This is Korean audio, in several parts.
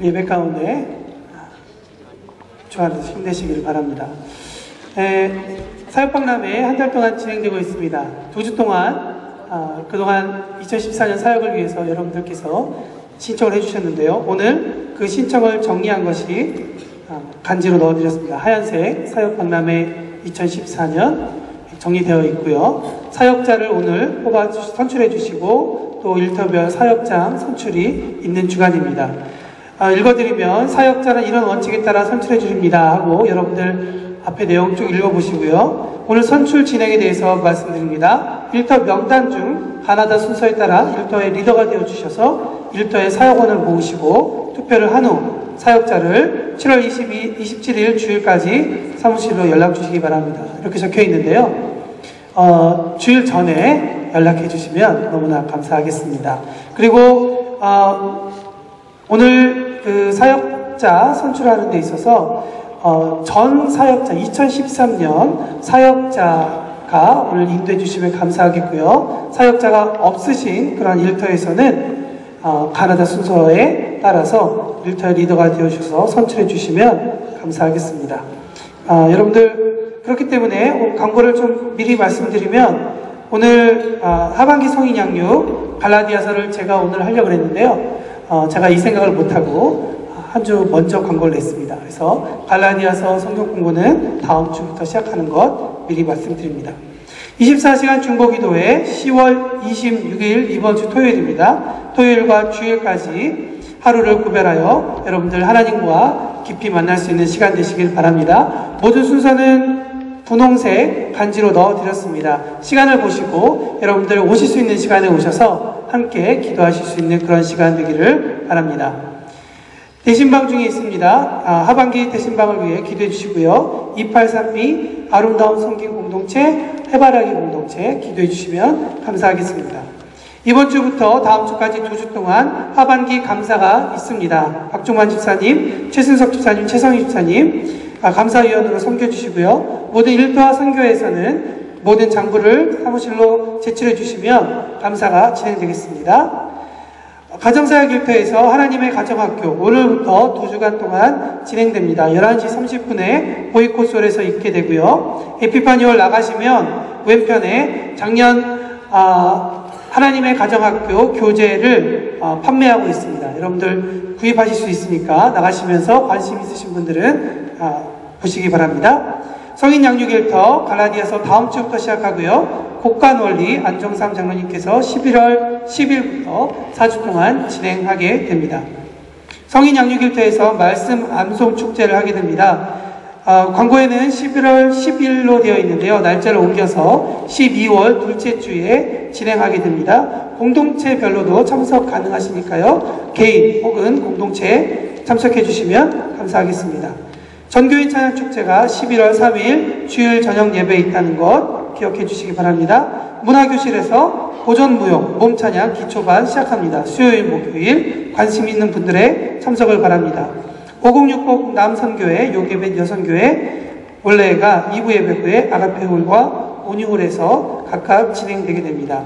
예배 가운데 좋아하셔서 힘내시기를 바랍니다. 사역박람회 한 달 동안 진행되고 있습니다. 2주 동안 그동안 2014년 사역을 위해서 여러분들께서 신청을 해주셨는데요. 오늘 그 신청을 정리한 것이 간지로 넣어드렸습니다. 하얀색 사역박람회 2014년 정리되어 있고요. 사역자를 오늘 뽑아 선출해 주시고 또 일터별 사역장 선출이 있는 주간입니다. 읽어드리면 사역자는 이런 원칙에 따라 선출해 주십니다 하고 여러분들 앞에 내용 쭉 읽어보시고요. 오늘 선출 진행에 대해서 말씀드립니다. 일터 명단 중 가나다 순서에 따라 일터의 리더가 되어 주셔서 일터의 사역원을 모으시고 투표를 한 후 사역자를 7월 27일 주일까지 사무실로 연락 주시기 바랍니다. 이렇게 적혀 있는데요. 주일 전에 연락해 주시면 너무나 감사하겠습니다. 그리고 오늘 그 사역자 선출하는 데 있어서 전 사역자 2013년 사역자가 오늘 인도해 주시면 감사하겠고요. 사역자가 없으신 그런 일터에서는 가나다 순서에 따라서 일터의 리더가 되어주셔서 선출해 주시면 감사하겠습니다. 여러분들 그렇기 때문에 광고를 좀 미리 말씀드리면 오늘 하반기 성인 양육 갈라디아서를 제가 오늘 하려고 했는데요. 제가 이 생각을 못하고 한 주 먼저 광고를 냈습니다. 그래서 갈라디아서 성경 공부는 다음 주부터 시작하는 것 미리 말씀드립니다. 24시간 중보기도회 10월 26일 이번 주 토요일입니다. 토요일과 주일까지 하루를 구별하여 여러분들 하나님과 깊이 만날 수 있는 시간 되시길 바랍니다. 모든 순서는 분홍색 간지로 넣어드렸습니다. 시간을 보시고 여러분들 오실 수 있는 시간에 오셔서 함께 기도하실 수 있는 그런 시간 되기를 바랍니다. 대신방 중에 있습니다. 하반기 대신방을 위해 기도해 주시고요. 2832 아름다운 성경 공동체, 해바라기 공동체 기도해 주시면 감사하겠습니다. 이번 주부터 다음 주까지 2주 동안 하반기 감사가 있습니다. 박종환 집사님, 최순석 집사님, 최성희 집사님 감사위원으로 섬겨주시고요. 모든 일터와 선교회에서는 모든 장부를 사무실로 제출해 주시면 감사가 진행되겠습니다. 가정사역 일터에서 하나님의 가정학교 오늘부터 2주간 동안 진행됩니다. 11시 30분에 보이콧솔에서 있게 되고요. 에피파니올 나가시면 왼편에 작년 하나님의 가정학교 교재를 판매하고 있습니다. 여러분들 구입하실 수 있으니까 나가시면서 관심 있으신 분들은 보시기 바랍니다. 성인 양육 일터 갈라디아서 다음 주부터 시작하고요. 곡간원리 안정삼 장로님께서 11월 10일부터 4주 동안 진행하게 됩니다. 성인 양육 일터에서 말씀 암송 축제를 하게 됩니다. 광고에는 11월 10일로 되어 있는데요. 날짜를 옮겨서 12월 둘째 주에 진행하게 됩니다. 공동체별로도 참석 가능하시니까요. 개인 혹은 공동체에 참석해 주시면 감사하겠습니다. 전교인 찬양축제가 11월 3일 주일 저녁 예배에 있다는 것 기억해 주시기 바랍니다. 문화교실에서 고전무용, 몸찬양, 기초반 시작합니다. 수요일, 목요일 관심 있는 분들의 참석을 바랍니다. 5060 남선교회, 요괴벳 여선교회 원래가 2부 예배 후에 아가페홀과 온유홀에서 각각 진행되게 됩니다.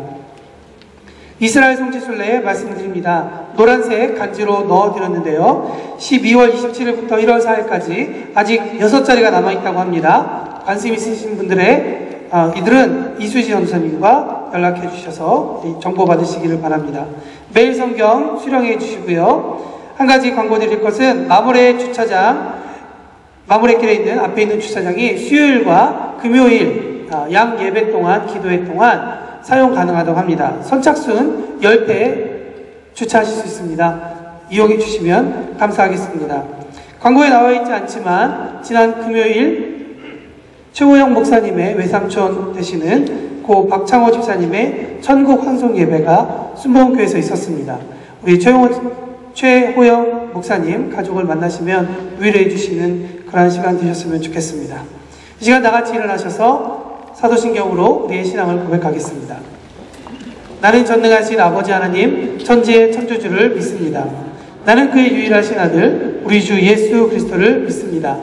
이스라엘 성지순례에 말씀드립니다. 노란색 간지로 넣어드렸는데요. 12월 27일부터 1월 4일까지 아직 6자리가 남아있다고 합니다. 관심 있으신 분들의 이들은 이수지 전사님과 연락해 주셔서 정보 받으시기를 바랍니다. 매일 성경 수령해 주시고요. 한 가지 광고 드릴 것은 마무레길에 있는 앞에 있는 주차장이 수요일과 금요일 양 예배 동안 기도회 동안 사용 가능하다고 합니다. 선착순 10대 주차하실 수 있습니다. 이용해 주시면 감사하겠습니다. 광고에 나와 있지 않지만 지난 금요일 최호영 목사님의 외삼촌 되시는 고 박창호 집사님의 천국 환송 예배가 순복음교회에서 있었습니다. 우리 최호영 목사님 가족을 만나시면 위로해 주시는 그러한 시간 되셨으면 좋겠습니다. 이 시간 다같이 일어나셔서 사도신경으로 우리의 신앙을 고백하겠습니다. 나는 전능하신 아버지 하나님 천지의 창조주를 믿습니다. 나는 그의 유일하신 아들 우리 주 예수 그리스도를 믿습니다.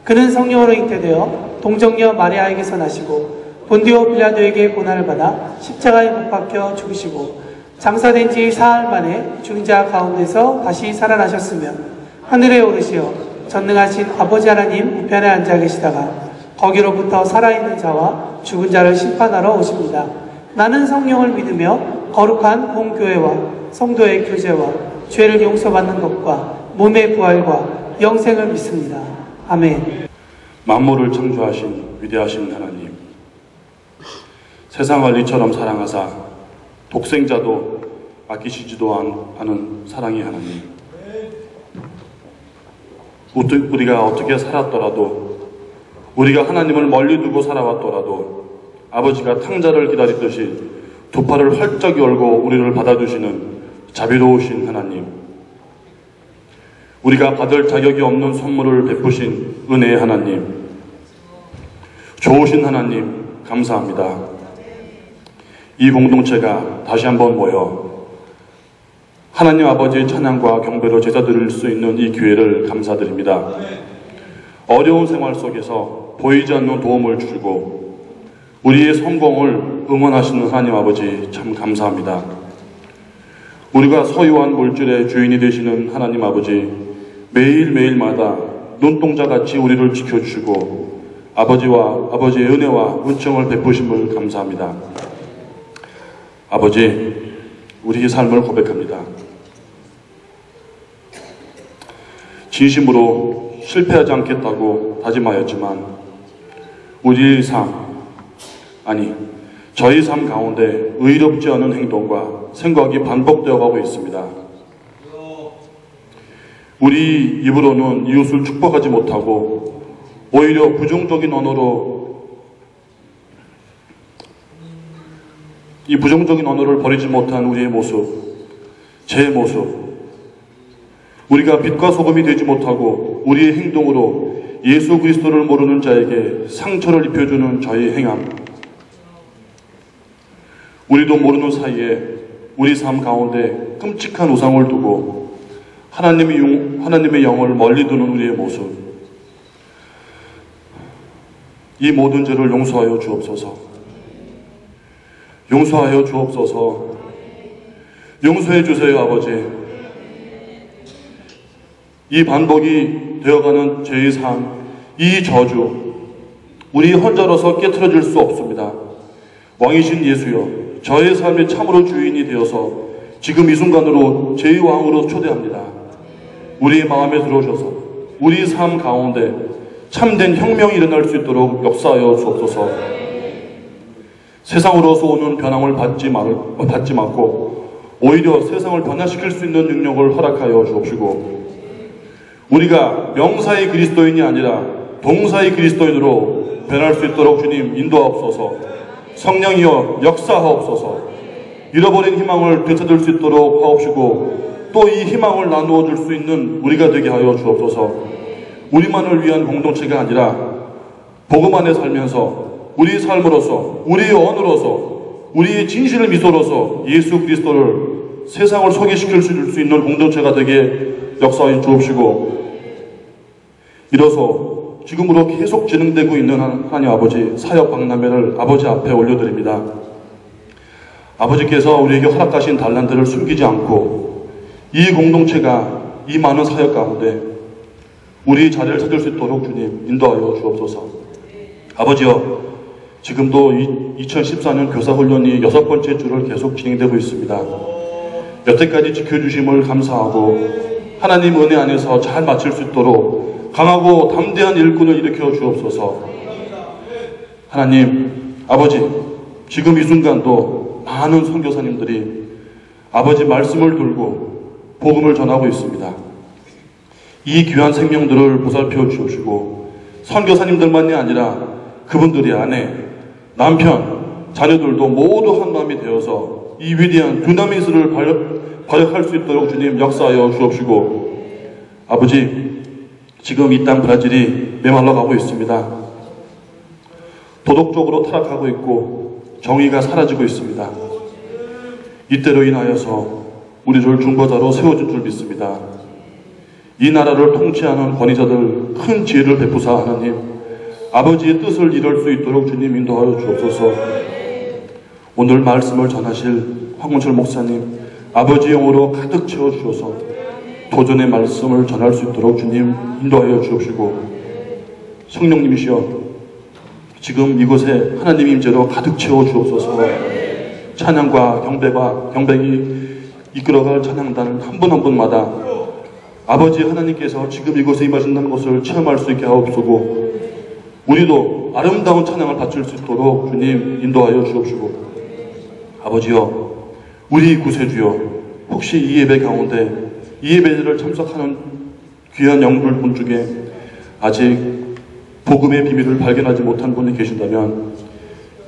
그는 성령으로 잉태되어 동정녀 마리아에게서 나시고 본디오 빌라도에게 고난을 받아 십자가에 못 박혀 죽으시고 장사된 지 사흘 만에 죽은 자 가운데서 다시 살아나셨으며 하늘에 오르시어 전능하신 아버지 하나님 우편에 앉아 계시다가 거기로부터 살아있는 자와 죽은 자를 심판하러 오십니다. 나는 성령을 믿으며 거룩한 본교회와 성도의 교제와 죄를 용서받는 것과 몸의 부활과 영생을 믿습니다. 아멘. 만물을 창조하신 위대하신 하나님, 세상을 이처럼 사랑하사 독생자도 아끼시지도 않은 사랑의 하나님, 우리가 어떻게 살았더라도, 우리가 하나님을 멀리 두고 살아왔더라도 아버지가 탕자를 기다리듯이 두 팔을 활짝 열고 우리를 받아주시는 자비로우신 하나님, 우리가 받을 자격이 없는 선물을 베푸신 은혜의 하나님, 좋으신 하나님 감사합니다. 이 공동체가 다시 한번 모여 하나님 아버지의 찬양과 경배로 제사드릴 수 있는 이 기회를 감사드립니다. 어려운 생활 속에서 보이지 않는 도움을 주시고 우리의 성공을 응원하시는 하나님 아버지 참 감사합니다. 우리가 소유한 물질의 주인이 되시는 하나님 아버지, 매일매일마다 눈동자같이 우리를 지켜주시고 아버지의 은혜와 은총을 베푸심을 감사합니다. 아버지, 우리의 삶을 고백합니다. 진심으로 실패하지 않겠다고 다짐하였지만 우리의 삶, 저희 삶 가운데 의롭지 않은 행동과 생각이 반복되어 가고 있습니다. 우리 입으로는 이웃을 축복하지 못하고 오히려 부정적인 언어를 버리지 못한 우리의 모습, 제 모습, 우리가 빛과 소금이 되지 못하고 우리의 행동으로 예수 그리스도를 모르는 자에게 상처를 입혀주는 저희 행함, 우리도 모르는 사이에 우리 삶 가운데 끔찍한 우상을 두고 하나님의 영을 멀리 두는 우리의 모습, 이 모든 죄를 용서하여 주옵소서. 용서하여 주옵소서. 용서해 주세요, 아버지. 이 반복이 되어가는 죄의 삶, 이 저주, 우리 혼자로서 깨트려질 수 없습니다. 왕이신 예수여, 저의 삶의 참으로 주인이 되어서 지금 이 순간으로 제 왕으로 초대합니다. 우리의 마음에 들어오셔서 우리 삶 가운데 참된 혁명이 일어날 수 있도록 역사하여 주옵소서. 세상으로서 오는 변함을 받지 말고 오히려 세상을 변화시킬 수 있는 능력을 허락하여 주옵시고, 우리가 명사의 그리스도인이 아니라 동사의 그리스도인으로 변할 수 있도록 주님 인도하옵소서. 성령이여 역사하옵소서. 잃어버린 희망을 되찾을 수 있도록 하옵시고 또 이 희망을 나누어 줄 수 있는 우리가 되게 하여 주옵소서. 우리만을 위한 공동체가 아니라 복음 안에 살면서 우리의 삶으로서, 우리의 언어로서, 우리의 진실의 미소로서 예수 그리스도를 세상을 소개시킬 수 있는 공동체가 되게 역사해 주옵시고, 이로써 지금으로 계속 진행되고 있는 하나님 아버지 사역 박람회를 아버지 앞에 올려드립니다. 아버지께서 우리에게 허락하신 달란트를 숨기지 않고 이 공동체가 이 많은 사역 가운데 우리 자리를 찾을 수 있도록 주님 인도하여 주옵소서. 아버지여, 지금도 2014년 교사훈련이 6번째 주를 계속 진행되고 있습니다. 여태까지 지켜주심을 감사하고 하나님 은혜 안에서 잘 마칠 수 있도록 강하고 담대한 일꾼을 일으켜 주옵소서. 하나님 아버지, 지금 이 순간도 많은 선교사님들이 아버지 말씀을 들고 복음을 전하고 있습니다. 이 귀한 생명들을 보살펴 주시고 선교사님들만이 아니라 그분들의 아내, 남편, 자녀들도 모두 한 마음이 되어서 이 위대한 두나미스를 발역할 수 있도록 주님 역사하여 주옵시고, 아버지 지금 이 땅 브라질이 메말라가고 있습니다. 도덕적으로 타락하고 있고 정의가 사라지고 있습니다. 이때로 인하여서 우리를 중보자로 세워준 줄 믿습니다. 이 나라를 통치하는 권위자들 큰 지혜를 베푸사 하나님 아버지의 뜻을 이룰 수 있도록 주님 인도하여 주옵소서. 오늘 말씀을 전하실 황문철 목사님 아버지 영으로 가득 채워주셔서 도전의 말씀을 전할 수 있도록 주님 인도하여 주옵시고, 성령님이시여 지금 이곳에 하나님 임재로 가득 채워 주옵소서. 찬양과 경배기 이끌어갈 찬양단을 한 분 한 분마다 아버지 하나님께서 지금 이곳에 임하신다는 것을 체험할 수 있게 하옵소고, 우리도 아름다운 찬양을 바칠 수 있도록 주님 인도하여 주옵시고, 아버지여 우리 구세주여, 혹시 이 예배 가운데 이 예배를 참석하는 귀한 영들분 중에 아직 복음의 비밀을 발견하지 못한 분이 계신다면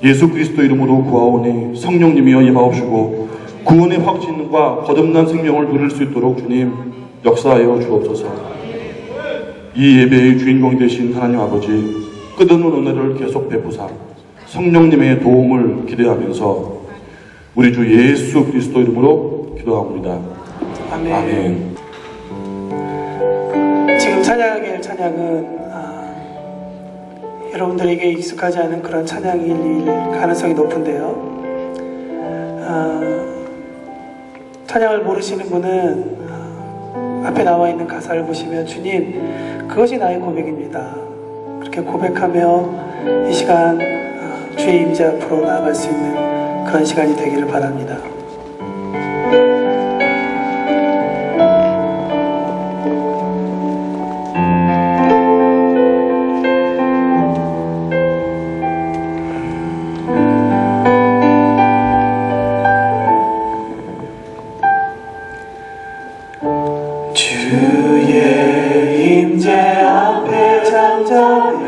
예수 그리스도 이름으로 구하오니 성령님이여 임하옵시고 구원의 확신과 거듭난 생명을 누릴 수 있도록 주님 역사하여 주옵소서. 이 예배의 주인공이 되신 하나님 아버지, 끝없는 은혜를 계속 베푸사 성령님의 도움을 기대하면서 우리 주 예수 그리스도 이름으로 기도합니다. 아멘. 아멘. 지금 찬양하게 할 찬양은 여러분들에게 익숙하지 않은 그런 찬양일 가능성이 높은데요. 찬양을 모르시는 분은 앞에 나와 있는 가사를 보시면 주님, 그것이 나의 고백입니다. 그렇게 고백하며 이 시간 주의 임재 앞으로 나아갈 수 있는 그런 시간이 되기를 바랍니다. 주의 임재 앞에 잠잠해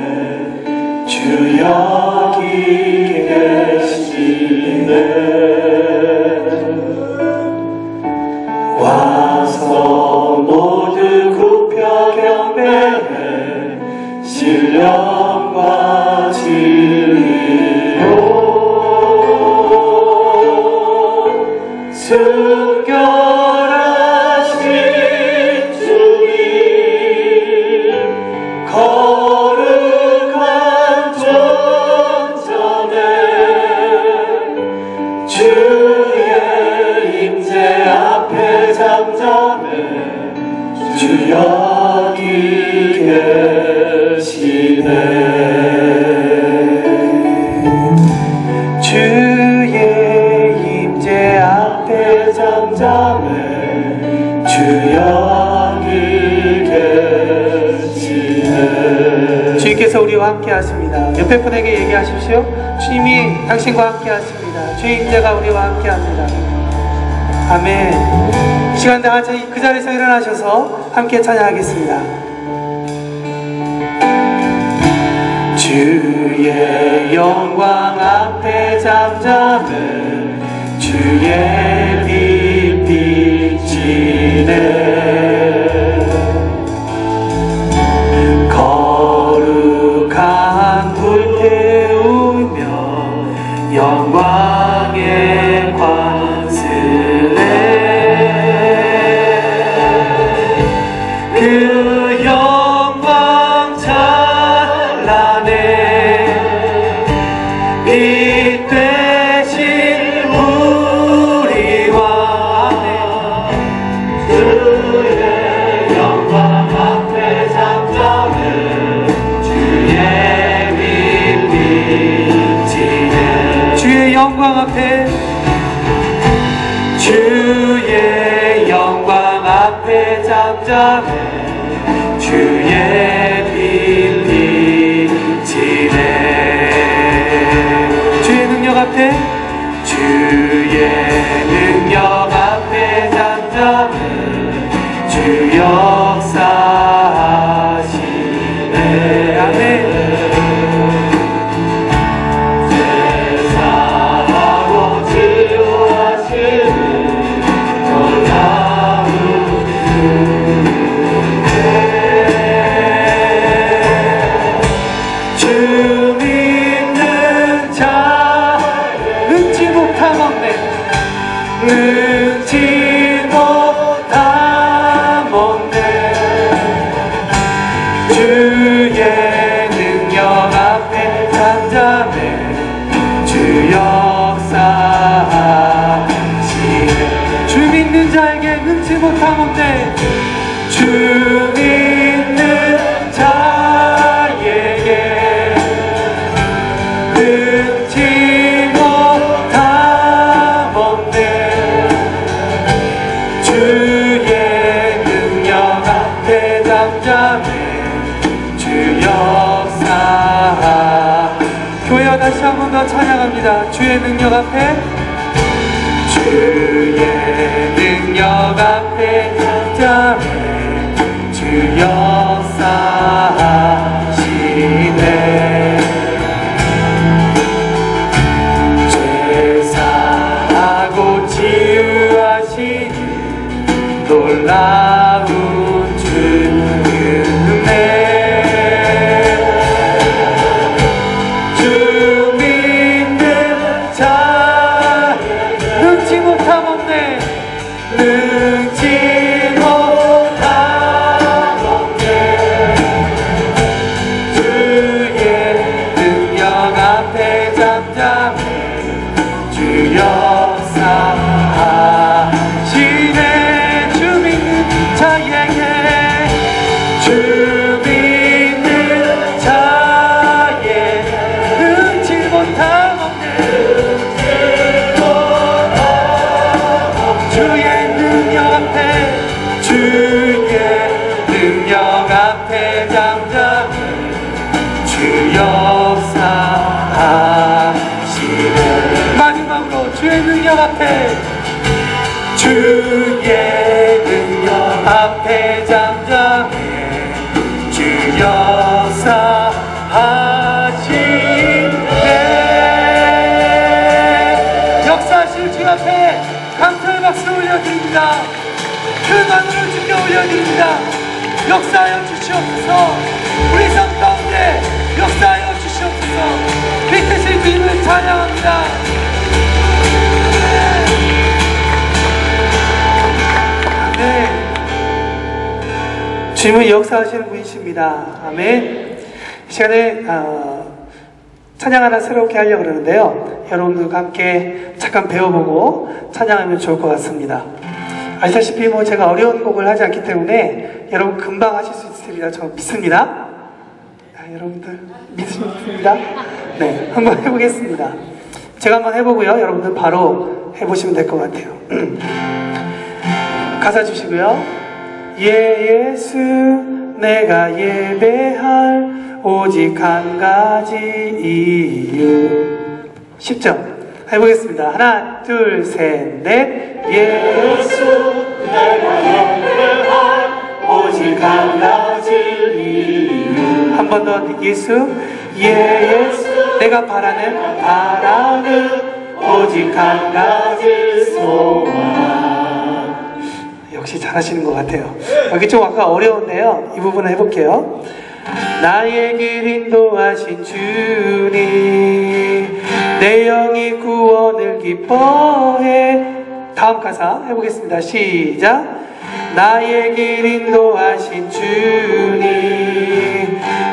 주 여기 계시네. 와서 모두 굽혀 경배해 신령과 진리로 주 여기 계시네. 주의 임재 앞에 잠잠해 주 여기 계시네. 주님께서 우리와 함께 하십니다. 옆에 분에게 얘기하십시오. 주님이 당신과 함께 하십니다. 주의 임재가 우리와 함께 합니다. 아멘. 이 시간 다 같이 그 자리에서 일어나셔서 함께 찬양하겠습니다. 주의 영광 앞에 잠잠해 주의 빛 비치네. 거룩한 불 태우며 영광의 관스네. 그 영광 찬란해 빛 되신 우리와 주의 영광 앞에 잠잠해 주의 빛 비치네. 주의 영광 앞에 주의 영광 앞에 잠잠해 주의 빛 비치네. 주의 능력 앞에 주의 능력 앞에 잠잠해 주 역사하시네. 아멘. 제사하고 치유하시는 놀라운 주 믿는 자 능치 못하먹네. 능치 못하먹네. 주의 능력 앞에 잠잠해 주 역사하시네. 주 믿는 자에게 능치 못하먹네. 잠잠해 주 역사. 교회와 다시 한 번 더 찬양합니다. 주의 능력 앞에, 주의 능력 앞에 잠잠해 주 역사하시네. 죄사하고 치유하시는 놀라운 주 은혜. 주 믿는 자 능치 못함 없네. 능치 못함 없네. 주의 능력 앞에 잠잠해 주 역사하시네. 주 믿는 자에게, 주 믿는 자에 능치 못함 없네. 주의 능력 앞에, 주의 능력 앞에 잠잠해 주 역사하시네. 마지막으로 주의 능력 앞에, 주의 능력 앞에 잠잠해 주 역사하시네. 역사하실 주 앞에 감사의 박수 올려드립니다. 큰 하늘을 주께 올려드립니다. 역사하여 주시옵소서. 우리 삶 가운데 역사하여 주시옵소서. 빛이신 주님을 찬양합니다. 아멘. 주님은 역사하시는 분이십니다. 아멘. 이 시간에 찬양 하나 새롭게 하려고 그러는데요. 여러분들과 함께 잠깐 배워보고 찬양하면 좋을 것 같습니다. 아시다시피 제가 어려운 곡을 하지 않기 때문에 여러분 금방 하실 수 있습니다. 저 믿습니다. 여러분들 믿습니다. 네, 한번 해보겠습니다. 제가 한번 해보고요. 여러분들 바로 해보시면 될 것 같아요. 가사 주시고요. 예수 내가 예배할 오직 한 가지 이유. 10점 해보겠습니다. 하나 둘 셋 넷. 예수 내가 예배할 오직 한 가지 이유. 한 번 더. 예수 내가 바라는 오직 한 가지 소원. 역시 잘하시는 것 같아요. 여기 좀 아까 어려운데요. 이 부분을 해볼게요. 나의 길 인도하신 주님 내 영이 구원을 기뻐해. 다음 가사 해보겠습니다. 시작. 나의 길 인도하신 주님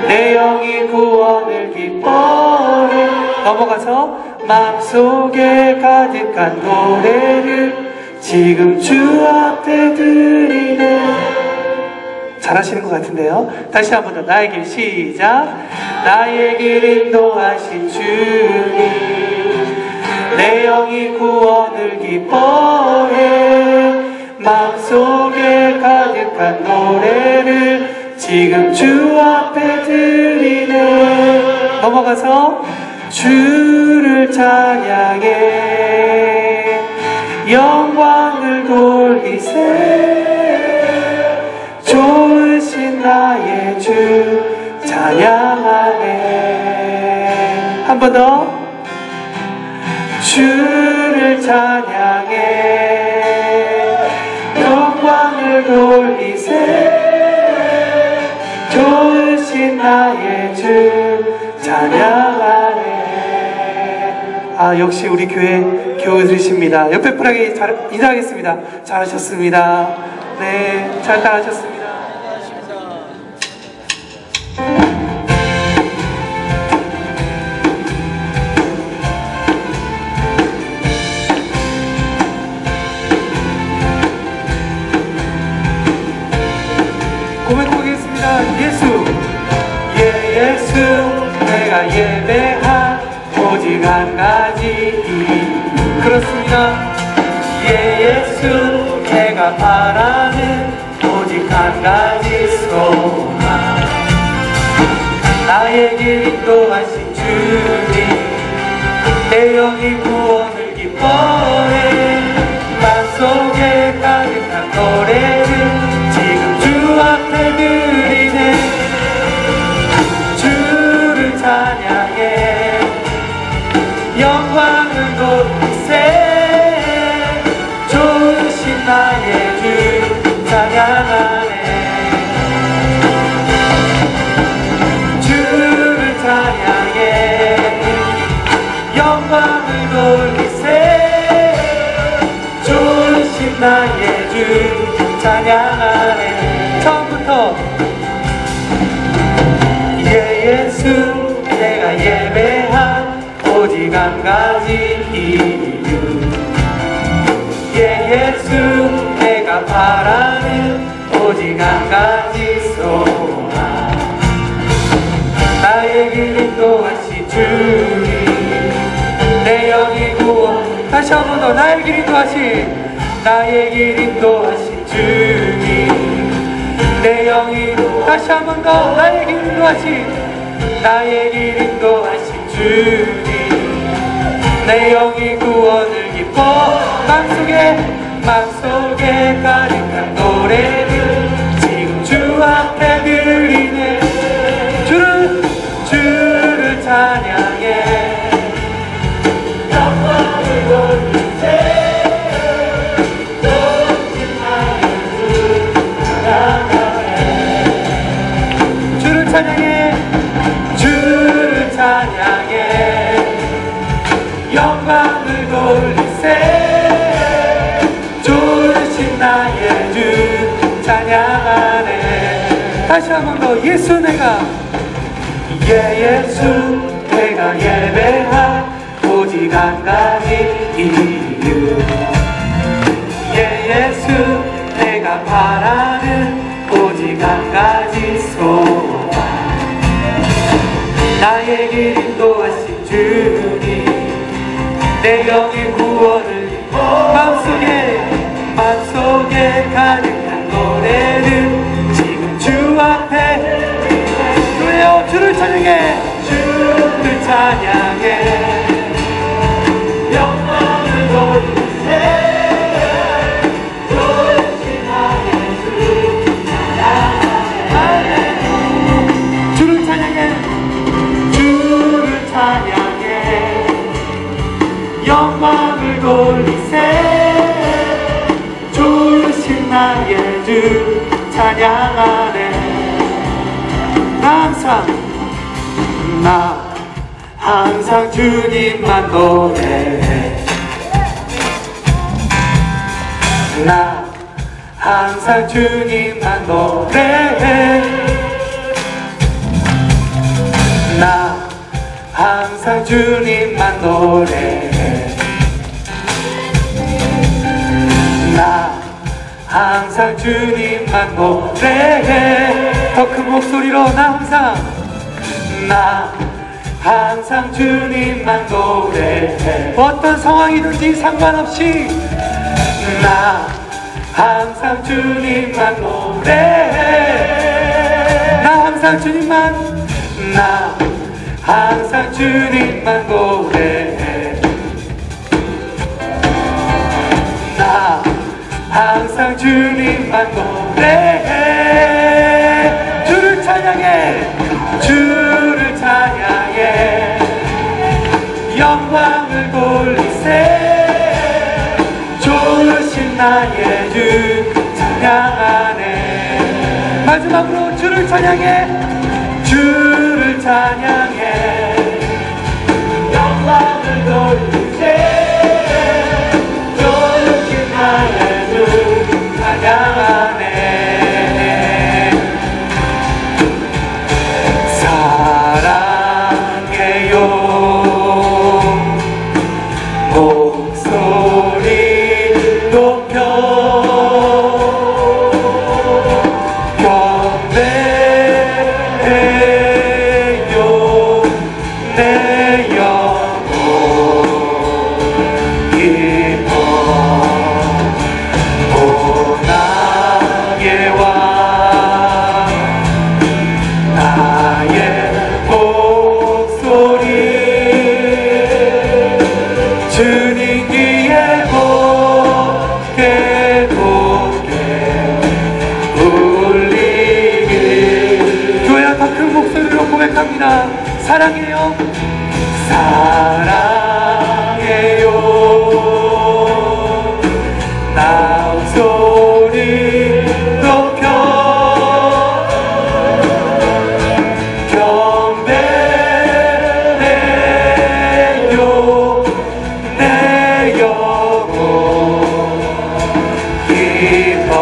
내 영이 구원을 기뻐해. 넘어가서 마음속에 가득한 노래를 지금 주 앞에 드리네. 잘하시는 것 같은데요. 다시 한 번 더. 나의 길. 시작. 나의 길 인도하신 주님 내 영이 구원을 기뻐해. 마음속에 가득한 노래를 지금 주 앞에 드리네. 넘어가서 주를 찬양해 영광을 돌리세. 좋으신 나의 주 찬양하네. 한 번 더. 주를 찬양해 영광을 돌리세. 좋으신 나의 주 찬양하네. 역시 우리 교회 교우들이십니다. 옆에 분에게 인사하겠습니다. 잘하셨습니다. 네, 잘 따라하셨습니다. 고백하겠습니다. 예수 내가 예배한 오직 한 가지. 그렇습니다. 예수 내가 바라는 오직 한 한 가지 소망 나의 길 인도하신 주님 내 영이 구원을 기뻐해 맘속에 가득한 노래를 지금 주 앞에 드리네 주를 찬양해 영광을 높이세 좋으신 나의 주 찬양하네 주를 찬양해 영광을 돌리세 좋으신 나의 주 찬양하네 처음부터 예수 내가 예배한 오직 한 가지 이유 예수 내가 바라는 오직 한 가지 소망 나의 길 인도하신 주님 내 영이 구원 다시 한 번 더 나의 길 인도하신 나의 길 인도하신 주님 내 영이 다시 한 번 더 나의 길 인도하신 나의 길 인도하신 주님 내 영이 구원을 기뻐 맘속에 가득한 노래를 지금 주 앞에 들리네 주를 찬양해 영광을 돌리세 좋으신 나의 주 찬양해 주를 찬양해 주를 찬양해 영광을 돌리세 좋으신 나의 주 찬양하네 다시 한 번 더 예수 내가 예수 내가 예배한 오직 한 가지 이유 예수 내가 바라는 오직 한 가지 소망 나의 길 인도하신 주님 내 영의 구원을 맘속에 가득한 노래를 지금 주 앞에 주여 주를 찬양해 주를 찬양해 영광을 돌리세 좋으신 나의 주 찬양해 주를 찬양해 주를 찬양해 영광을 돌리세 좋으신 나의 주 찬양하네 나 항상 주님만 노래해 나 항상 주님만 노래해 나 항상 주님만 노래해 나 항상 주님만 노래해 더 큰 목소리로 나 항상 주님만 노래해 어떤 상황이든지 상관없이 나 항상 주님만 노래해 나 항상 주님만 노래해 나 항상 주님만 노래해 주를 찬양해 영광을 돌리세 좋으신 나의 주 찬양하네 마지막으로 주를 찬양해 영광을 돌리세 좋으신 나의 주 찬양하네 목소리 높여 경배해요 내 영혼 기뻐 사랑해요. 사랑해요. 나온 소리 높여 경배해요. 내 영혼 기뻐.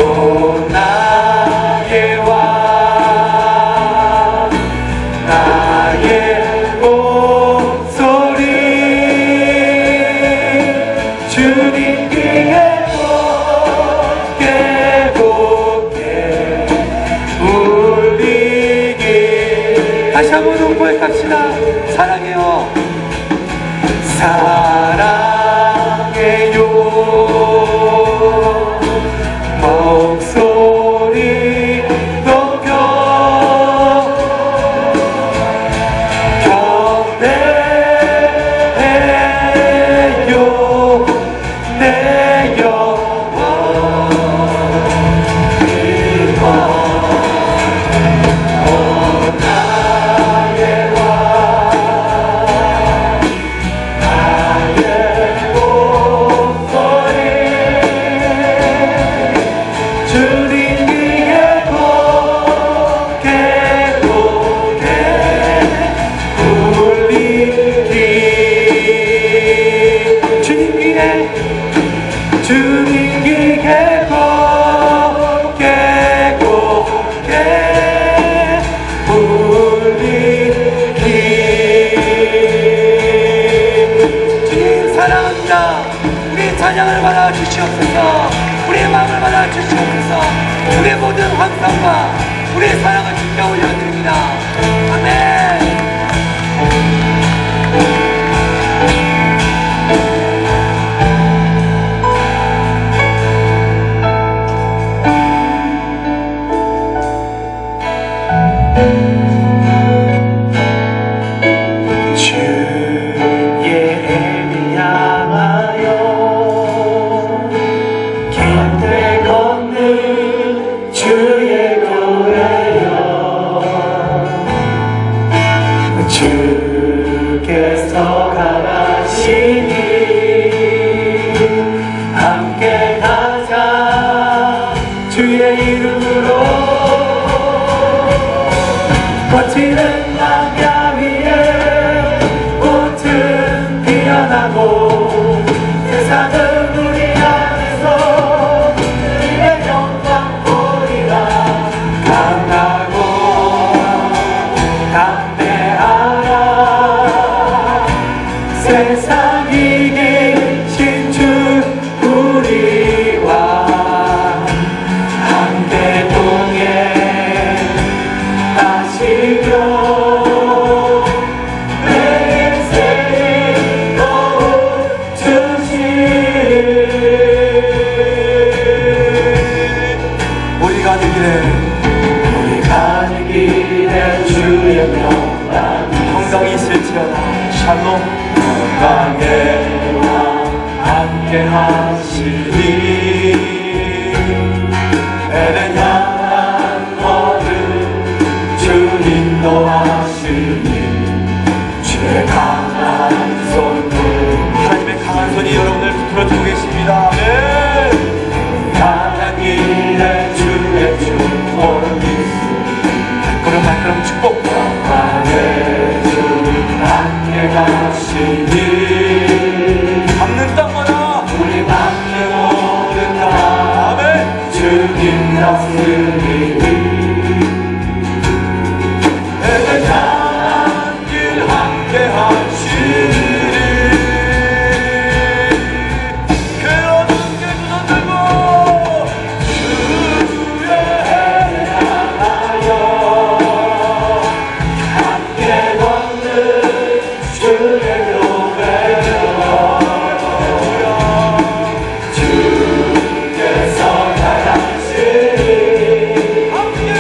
오 나의 왕 나의 목소리 주님 귀에 곱게 곱게 울리길. 다시 한번 고백합시다. 사랑해요. 사랑해요. 목소리 높여 경배해요. 내 영혼 기뻐. 오 나의 왕 나의 목소리 주님 귀에 곱게 곱게 울리길. 주님 귀에 주님 귀에 곱게 곱게 울리길. 주님 사랑합니다. 우리 찬양을 받아 주시옵소서. 우리의 마음을 받아 주시옵소서. 우리의 모든 환상과 우리의 사랑을 주께 올려드립니다. 아멘. 주의 애를 향하여 길을 걷는 주의 교회여. 주께서 가라시니 함께 가자. 주의 이름으로 거치는 광야 위에 꽃은 피어나고 세상은 우리 안에서 주의 영광 보리라. 강하고 담대하라. 세상 이기신 주 우리와 함께 동행 하시며 내 인생이 도와주시. 우리 가는 길에 주의 평강 평강이 있을지어다. 샬롬. 평강의 왕 함께 하시니 애를 향한 걸음 주 인도하시니 주의 강한 손. 하나님의 강한 손이 여러분을 붙들어주고 계십니다. 네. 가는 길에 주의 축복을 발걸음 발걸음 축복. 함께 가시니 밟는 땅마다 우리 밟는 모든 땅. 아멘. 주님 다스리니 애를 향한 길 함께 하시니 괴로운 길도 들고 주의 애를 향하여 함께 걷는 주의 교회여. 주께서 가라시니 함께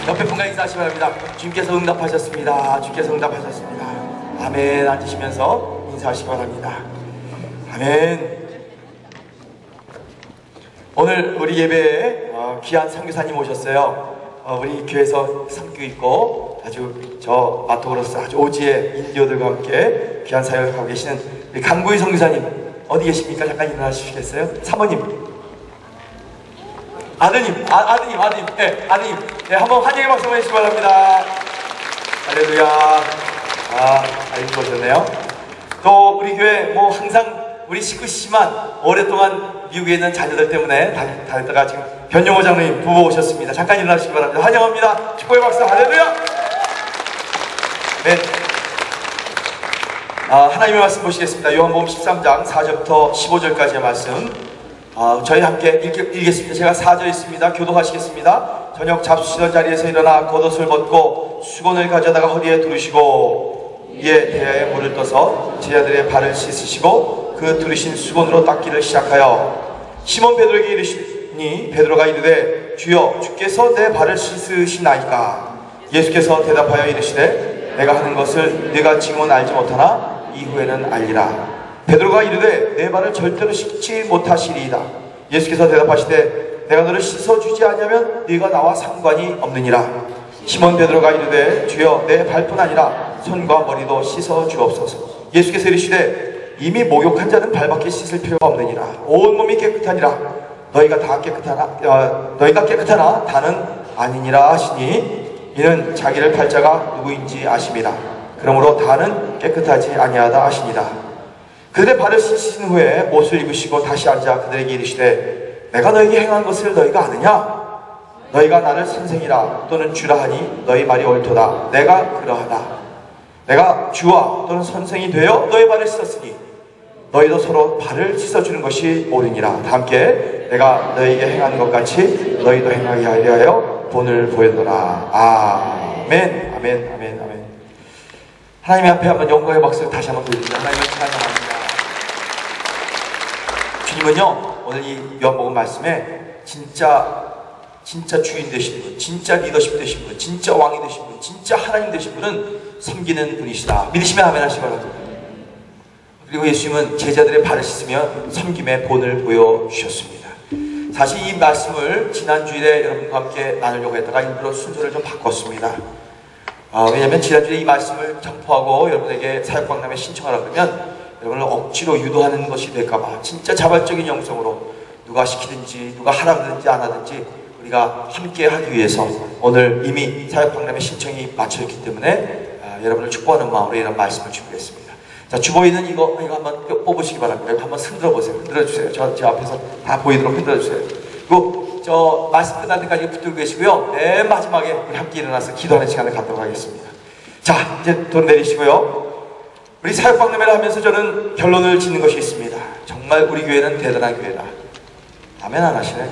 옆에 분과 인사하시기 바랍니다. 주님께서 응답하셨습니다. 주님께서 응답하셨습니다. 아멘. 앉으시면서 인사하시기 바랍니다. 아멘. 오늘 우리 예배에 귀한 선교사님 오셨어요. 우리 교회에서 섬기고 있고 아주 저 마토그로스 아주 오지의 인디오들과 함께 귀한 사역을 하고 계시는 우리 강구희 선교사님 어디 계십니까? 잠깐 일어나 주시겠어요? 사모님, 아드님, 네, 아드님, 네, 한번 환영의 박수 한번 해주시기 바랍니다. 할렐루야. 아드님 오셨네요. 또 우리 교회 뭐 항상 우리 식구시지만 오랫동안 미국에 있는 자녀들 때문에 다녔다가 지금 변용호 장로님 부부 오셨습니다. 잠깐 일어나 주시기 바랍니다. 환영합니다. 축복의 박수. 할렐루야. 네. 하나님의 말씀 보시겠습니다. 요한복음 13장 4절부터 15절까지의 말씀 저희 함께 읽겠습니다. 제가 4절 있습니다. 교독하시겠습니다. 저녁 잡수시던 자리에서 일어나 겉옷을 벗고 수건을 가져다가 허리에 두르시고 이에 대야에 물을 떠서 제자들의 발을 씻으시고 그 두르신 수건으로 닦기를 시작하여 시몬 베드로에게 이르시니 베드로가 이르되 주여 주께서 내 발을 씻으시나이까. 예수께서 대답하여 이르시되 내가 하는 것을 네가 지금은 알지 못하나 이후에는 알리라. 베드로가 이르되 내 발을 절대로 씻지 못하시리이다. 예수께서 대답하시되 내가 너를 씻어주지 않으면 네가 나와 상관이 없느니라. 시몬 베드로가 이르되 주여 내 발뿐 아니라 손과 머리도 씻어 주옵소서. 예수께서 이르시되 이미 목욕한 자는 발밖에 씻을 필요가 없느니라. 온 몸이 깨끗하니라. 너희가 깨끗하나 다는 아니니라 하시니 이는 자기를 팔 자가 누구인지 아심이라. 그러므로 다는 깨끗하지 아니하다 하시니라. 그들의 발을 씻으신 후에 옷을 입으시고 다시 앉아 그들에게 이르시되 내가 너에게 행한 것을 너희가 아느냐? 너희가 나를 선생이라 또는 주라 하니 너희 말이 옳도다. 내가 그러하다. 내가 주와 또는 선생이 되어 너희 발을 씻었으니 너희도 서로 발을 씻어주는 것이 옳으니라. 다 함께 내가 너희에게 행한 것 같이 너희도 행하게 하려 본을 보여도라. 아멘. 아멘. 아멘. 아멘. 하나님 앞에 한번 영광의 박수를 다시 한번 드립니다. 하나님을 찬양합니다. 주님은요 오늘 이 요한복음 말씀에 진짜 주인 되신 분, 진짜 리더십 되신 분, 진짜 왕이 되신 분, 진짜 하나님 되신 분은 섬기는 분이시다. 믿으시면 아멘 하시기 바랍니다. 그리고 예수님은 제자들의 발을 씻으며 섬김의 본을 보여주셨습니다. 사실 이 말씀을 지난주일에 여러분과 함께 나누려고 했다가 일부러 순서를 좀 바꿨습니다. 왜냐하면 지난주에 이 말씀을 전포하고 여러분에게 사역박람회 신청하라 그러면 여러분을 억지로 유도하는 것이 될까봐 진짜 자발적인 영성으로 누가 시키든지 누가 하라든지 안 하든지 우리가 함께 하기 위해서 오늘 이미 사역박람회 신청이 마쳐있기 때문에 여러분을 축복하는 마음으로 이런 말씀을 준비했습니다. 자, 주보이는 이거 한번 뽑으시기 바랍니다. 이거 한번 흔들어 보세요. 흔들어 주세요. 제 앞에서 다 보이도록 흔들어 주세요. 그리고 저 말씀 끝날 때까지 붙들고 계시고요. 맨 마지막에 우리 함께 일어나서 기도하는 시간을 갖도록 하겠습니다. 자, 이제 돈 내리시고요. 우리 사역방문회를 하면서 저는 결론을 짓는 것이 있습니다. 정말 우리 교회는 대단한 교회다. 아멘 안 하시네?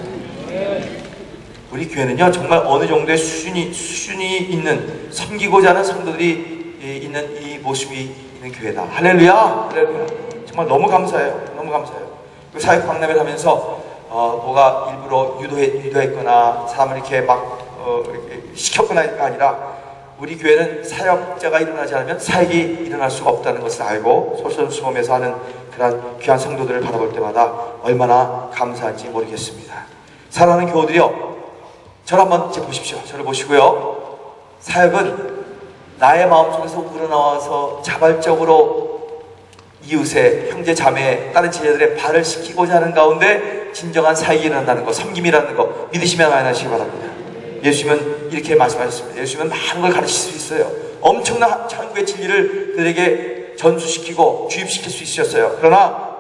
우리 교회는요, 정말 어느 정도의 수준이 있는, 섬기고자 하는 성도들이 있는 이 모습이 있는 교회다. 할렐루야! 할렐루야! 정말 너무 감사해요. 너무 감사해요. 사역 박람회를 하면서 뭐가 일부러 유도했거나 사람을 이렇게 막 이렇게 시켰거나가 아니라 우리 교회는 사역자가 일어나지 않으면 사역이 일어날 수가 없다는 것을 알고 솔선수범해서 하는 그런 귀한 성도들을 바라볼 때마다 얼마나 감사한지 모르겠습니다. 사랑하는 교우들이요, 저를 한번 이제 보십시오. 저를 보시고요. 사역은 나의 마음속에서 우러나와서 자발적으로 이웃의 형제 자매 다른 제자들의 발을 씻기고자 하는 가운데 진정한 사역이 일어난다는 것, 섬김이라는 것 믿으시면 아멘하시기 바랍니다. 예수님은 이렇게 말씀하셨습니다. 예수님은 많은 걸 가르칠 수 있어요. 엄청난 천국의 진리를 그들에게 전수시키고 주입시킬 수 있으셨어요. 그러나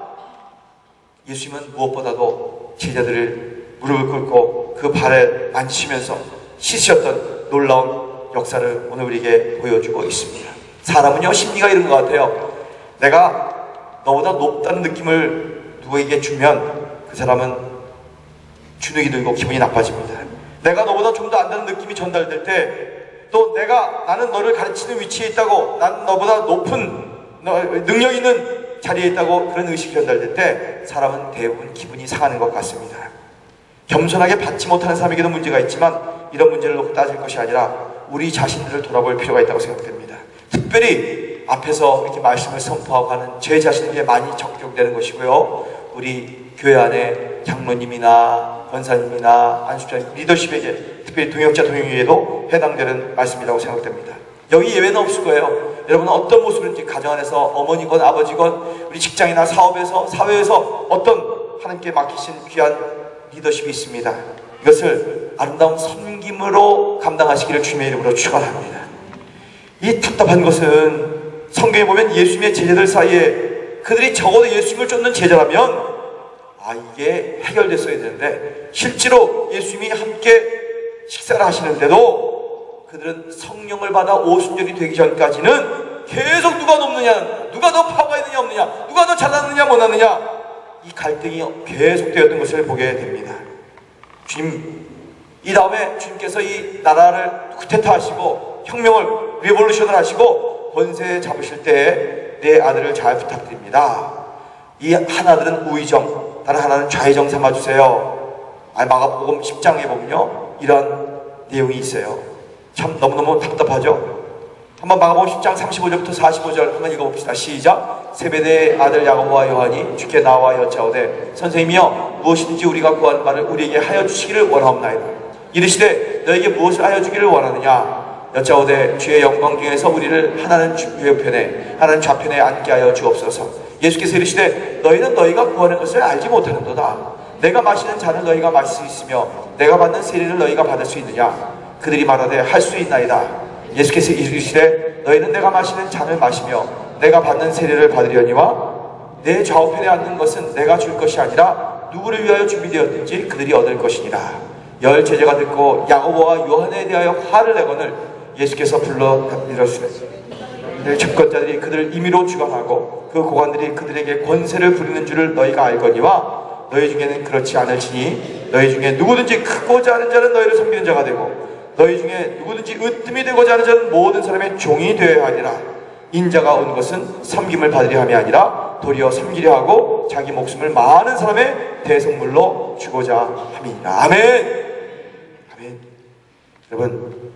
예수님은 무엇보다도 제자들을 무릎을 꿇고 그 발을 만지시면서 씻으셨던 놀라운 역사를 오늘 우리에게 보여주고 있습니다. 사람은요, 심리가 이런 것 같아요. 내가 너보다 높다는 느낌을 누구에게 주면 그 사람은 주눅이 들고 기분이 나빠집니다. 내가 너보다 좀 더 안다는 느낌이 전달될 때, 또 나는 너를 가르치는 위치에 있다고, 난 너보다 높은 능력 있는 자리에 있다고 그런 의식이 전달될 때 사람은 대부분 기분이 상하는 것 같습니다. 겸손하게 받지 못하는 사람에게도 문제가 있지만 이런 문제를 놓고 따질 것이 아니라 우리 자신들을 돌아볼 필요가 있다고 생각됩니다. 특별히 앞에서 이렇게 말씀을 선포하고 하는 제 자신에게 많이 적용되는 것이고요. 우리 교회 안에 장로님이나 권사님이나 안수자님, 리더십에게, 특별히 동역자 동역에게도 해당되는 말씀이라고 생각됩니다. 여기 예외는 없을 거예요. 여러분은 어떤 모습인지 가정 안에서 어머니건 아버지건 우리 직장이나 사업에서 사회에서 어떤 하나님께 맡기신 귀한 리더십이 있습니다. 이것을 아름다운 섬김으로 감당하시기를 주님의 이름으로 축원합니다. 이 답답한 것은 성경에 보면 예수님의 제자들 사이에 그들이 적어도 예수님을 쫓는 제자라면 이게 해결됐어야 되는데 실제로 예수님이 함께 식사를 하시는데도 그들은 성령을 받아 오순절이 되기 전까지는 계속 누가 높느냐, 누가 더 파워가 있느냐 없느냐, 누가 더 잘났느냐 못났느냐, 이 갈등이 계속되었던 것을 보게 됩니다. 주님, 이 다음에 주님께서 이 나라를 쿠데타 하시고 혁명을 리볼루션을 하시고 권세 잡으실 때 내 아들을 잘 부탁드립니다. 이 하나들은 우의정, 다른 하나는 좌의정 삼아주세요. 마가복음 10장에 보면요, 이런 내용이 있어요. 참 너무너무 답답하죠? 한번 마가복음 10장 35절부터 45절 한번 읽어봅시다. 시작. 세베대의 아들 야고보와 요한이 주께 나와 여짜오되 선생님이여, 무엇이든지 우리가 구하는 바를 우리에게 하여 주시기를 원하옵나이다. 이르시되 너에게 무엇을 하여 주기를 원하느냐? 여짜오되 주의 영광 중에서 우리를 하나는 우편에 하나는 좌편에 앉게 하여 주옵소서. 예수께서 이르시되 너희는 너희가 구하는 것을 알지 못하는도다. 내가 마시는 잔을 너희가 마실 수 있으며 내가 받는 세례를 너희가 받을 수 있느냐? 그들이 말하되 할 수 있나이다. 예수께서 이르시되 너희는 내가 마시는 잔을 마시며 내가 받는 세례를 받으려니와 내 좌우편에 앉는 것은 내가 줄 것이 아니라 누구를 위하여 준비되었든지 그들이 얻을 것이니라. 열 제자가 듣고 야고보와 요한에 대하여 화를 내거늘 예수께서 불러 이르시되 집권자들이 그들을 임의로 주관하고 그 고관들이 그들에게 권세를 부리는 줄을 너희가 알거니와 너희 중에는 그렇지 않을지니 너희 중에 누구든지 크고자 하는 자는 너희를 섬기는 자가 되고 너희 중에 누구든지 으뜸이 되고자 하는 자는 모든 사람의 종이 되어야 하리라. 인자가 온 것은 섬김을 받으려 함이 아니라 도리어 섬기려 하고 자기 목숨을 많은 사람의 대성물로 주고자 함이니라. 아멘. 아멘. 여러분,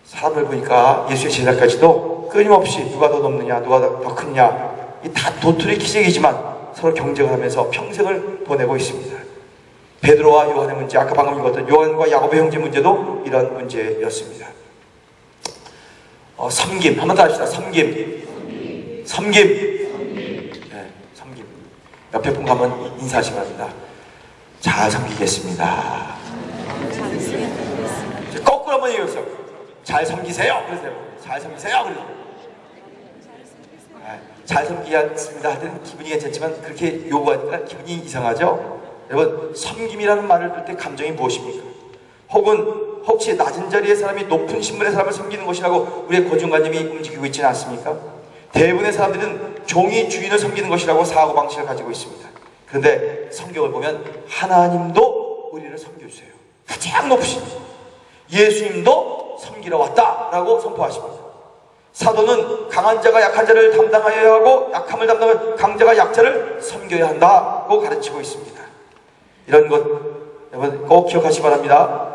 사람을 보니까 예수의 제자까지도 끊임없이 누가 더 높느냐, 누가 더 크냐, 이 다 도토리 키재기지만 서로 경쟁을 하면서 평생을 보내고 있습니다. 베드로와 요한의 문제, 아까 방금 읽었던 요한과 야고보의 형제 문제도 이런 문제였습니다. 섬김, 한 번 더 합시다. 섬김. 네, 섬김. 옆에 분 한번 인사하시기 바랍니다. 잘 섬기겠습니다. 거꾸로 한번 얘기해보세요. 잘 섬기세요. 그러세요. 잘 섬기세요. 그러세요. 잘 섬기겠습니다 할 때는 기분이 괜찮지만 그렇게 요구하니까 기분이 이상하죠? 여러분, 섬김이라는 말을 들 때 감정이 무엇입니까? 혹시 낮은 자리의 사람이 높은 신분의 사람을 섬기는 것이라고 우리의 고정관념이 움직이고 있지는 않습니까? 대부분의 사람들은 종이 주인을 섬기는 것이라고 사고방식을 가지고 있습니다. 그런데 성경을 보면 하나님도 우리를 섬겨주세요. 가장 높으신 예수님도 섬기러 왔다라고 선포하십니다. 사도는 강한 자가 약한 자를 담당하여야 하고 약함을 담당한 강자가 약자를 섬겨야 한다고 가르치고 있습니다. 이런 것 여러분 꼭 기억하시기 바랍니다.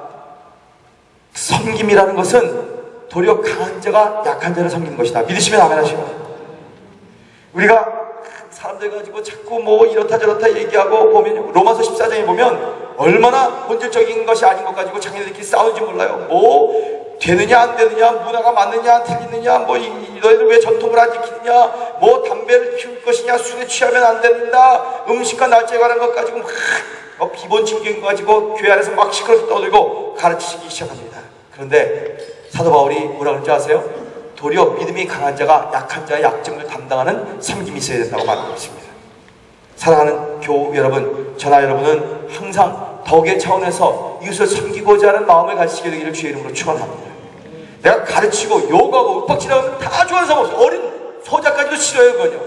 섬김이라는 것은 도리어 강한 자가 약한 자를 섬기는 것이다. 믿으시면 아멘 하시고, 우리가 사람들 가지고 자꾸 뭐 이렇다 저렇다 얘기하고 보면 로마서 14장에 보면 얼마나 본질적인 것이 아닌 것 가지고 자기네들끼리 싸우는지 몰라요. 뭐 되느냐 안 되느냐, 문화가 맞느냐 안 틀리느냐, 뭐 너희들 왜 전통을 안 지키느냐, 뭐 담배를 피울 것이냐, 술에 취하면 안 된다, 음식과 날짜에 관한 것 가지고 막 비본질적인 거 가지고 교회 안에서 막 시끄럽게 떠들고 가르치기 시작합니다. 그런데 사도 바울이 뭐라 그런지 아세요? 도리어 믿음이 강한 자가 약한 자의 약점을 담당하는 섬김이 있어야 된다고 말하고 있습니다. 사랑하는 교우 여러분, 저나 여러분은 항상 덕의 차원에서 이웃을 섬기고자 하는 마음을 가지시게 되기를 주의 이름으로 축원합니다. 내가 가르치고 요구하고 윽박지르면 다 좋아하는 사람 없어요. 어린 소자까지도 싫어요, 그거요.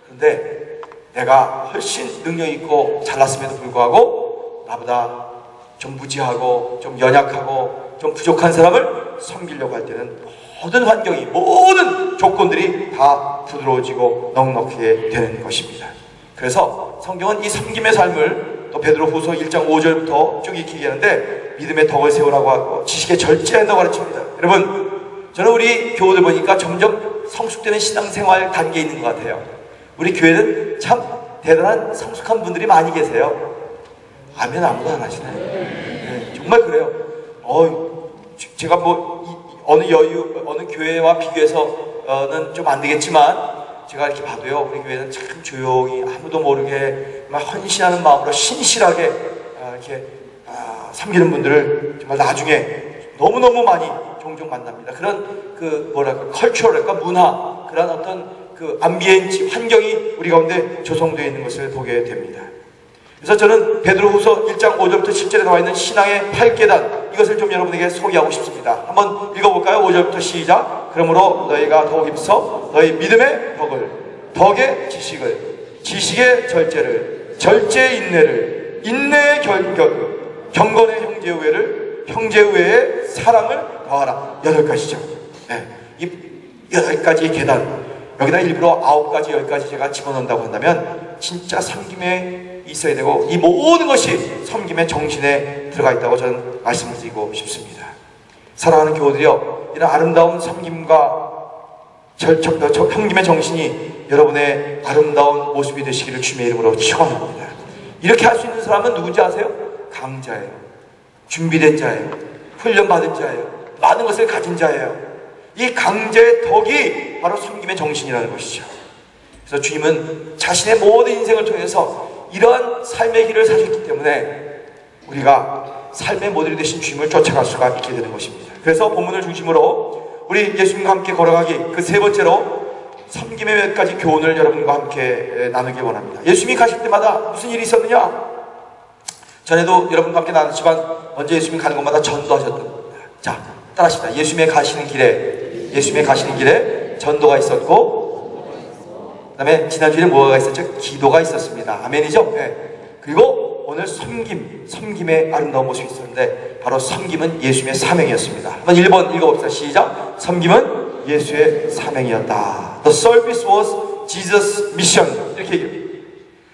그런데 내가 훨씬 능력 있고 잘났음에도 불구하고 나보다 좀 무지하고 좀 연약하고 좀 부족한 사람을 섬기려고 할 때는 모든 환경이, 모든 조건들이 다 부드러워지고 넉넉하게 되는 것입니다. 그래서 성경은 이 섬김의 삶을 또 베드로후서 1장 5절부터 쭉 익히게 하는데 믿음의 덕을 세우라고 하고 지식의 절제한다고 가르칩니다. 여러분, 저는 우리 교우들 보니까 점점 성숙되는 신앙생활 단계에 있는 것 같아요. 우리 교회는 참 대단한 성숙한 분들이 많이 계세요. 아멘 아무도 안 하시나요? 네, 정말 그래요. 제가 뭐 어느 교회와 비교해서는 좀 안 되겠지만 제가 이렇게 봐도요, 우리 교회는 참 조용히 아무도 모르게 막 헌신하는 마음으로 신실하게 이렇게 섬기는 분들을 정말 나중에 너무너무 많이 종종 만납니다. 그런 그 뭐랄까 컬처럴과 문화, 그런 어떤 그 암비엔지 환경이 우리 가운데 조성되어 있는 것을 보게 됩니다. 그래서 저는 베드로후서 1장 5절부터 10절에 나와 있는 신앙의 8계단, 이것을 좀 여러분에게 소개하고 싶습니다. 한번 읽어볼까요? 5절부터 시작. 그러므로 너희가 더욱 힘써 너희 믿음의 덕을, 덕의 지식을, 지식의 절제를, 절제의 인내를, 인내의 경건의 형제우애를, 형제우애의 사랑을 더하라. 8가지죠. 네. 이 8가지 계단, 여기다 일부러 9가지, 10가지 제가 집어넣는다고 한다면 진짜 섬김에 있어야 되고, 이 모든 것이 섬김의 정신에 들어가 있다고 저는 말씀을 드리고 싶습니다. 사랑하는 교우들이여, 이런 아름다운 섬김과 섬김의 정신이 여러분의 아름다운 모습이 되시기를 주님의 이름으로 축원합니다. 이렇게 할 수 있는 사람은 누군지 아세요? 강자예요. 준비된 자예요. 훈련받은 자예요. 많은 것을 가진 자예요. 이 강자의 덕이 바로 섬김의 정신이라는 것이죠. 그래서 주님은 자신의 모든 인생을 통해서 이러한 삶의 길을 사셨기 때문에 우리가 삶의 모델이 되신 주님을 쫓아갈 수가 있게 되는 것입니다. 그래서 본문을 중심으로 우리 예수님과 함께 걸어가기, 그 세 번째로 섬김의 몇 가지 교훈을 여러분과 함께 나누기 원합니다. 예수님이 가실 때마다 무슨 일이 있었느냐? 전에도 여러분과 함께 나눴지만 먼저 예수님이 가는 곳마다 전도하셨던, 자, 따라하십니다. 예수님의 가시는 길에 전도가 있었고, 그 다음에 지난주에 뭐가 있었죠? 기도가 있었습니다. 아멘이죠? 네. 그리고 오늘 섬김의 아름다운 모습이 있었는데, 바로 섬김은 예수님의 사명이었습니다. 한번 1번 읽어봅시다. 시작. 섬김은 예수의 사명이었다. The service was Jesus' mission. 이렇게 얘기해요.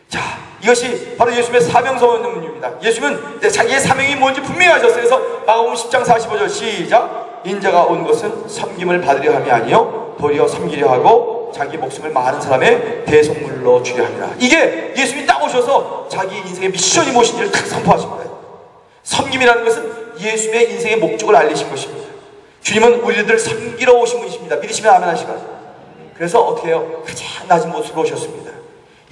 자, 이것이 바로 예수님의 사명선언입니다. 예수님은 자기의 사명이 뭔지 분명히 하셨어요. 그래서 마가복음 10장 45절 시작. 인자가 온 것은 섬김을 받으려 함이 아니요 도리어 섬기려 하고 자기 목숨을 많은 사람의 대속물로 주려 합니다. 이게 예수님이 딱 오셔서 자기 인생의 미션이 무엇인지를 딱 선포하신 거예요. 섬김이라는 것은 예수님의 인생의 목적을 알리신 것입니다. 주님은 우리들 섬기러 오신 분이십니다. 믿으시면 아멘 하시고. 그래서 어떻게 해요? 가장 낮은 모습으로 오셨습니다.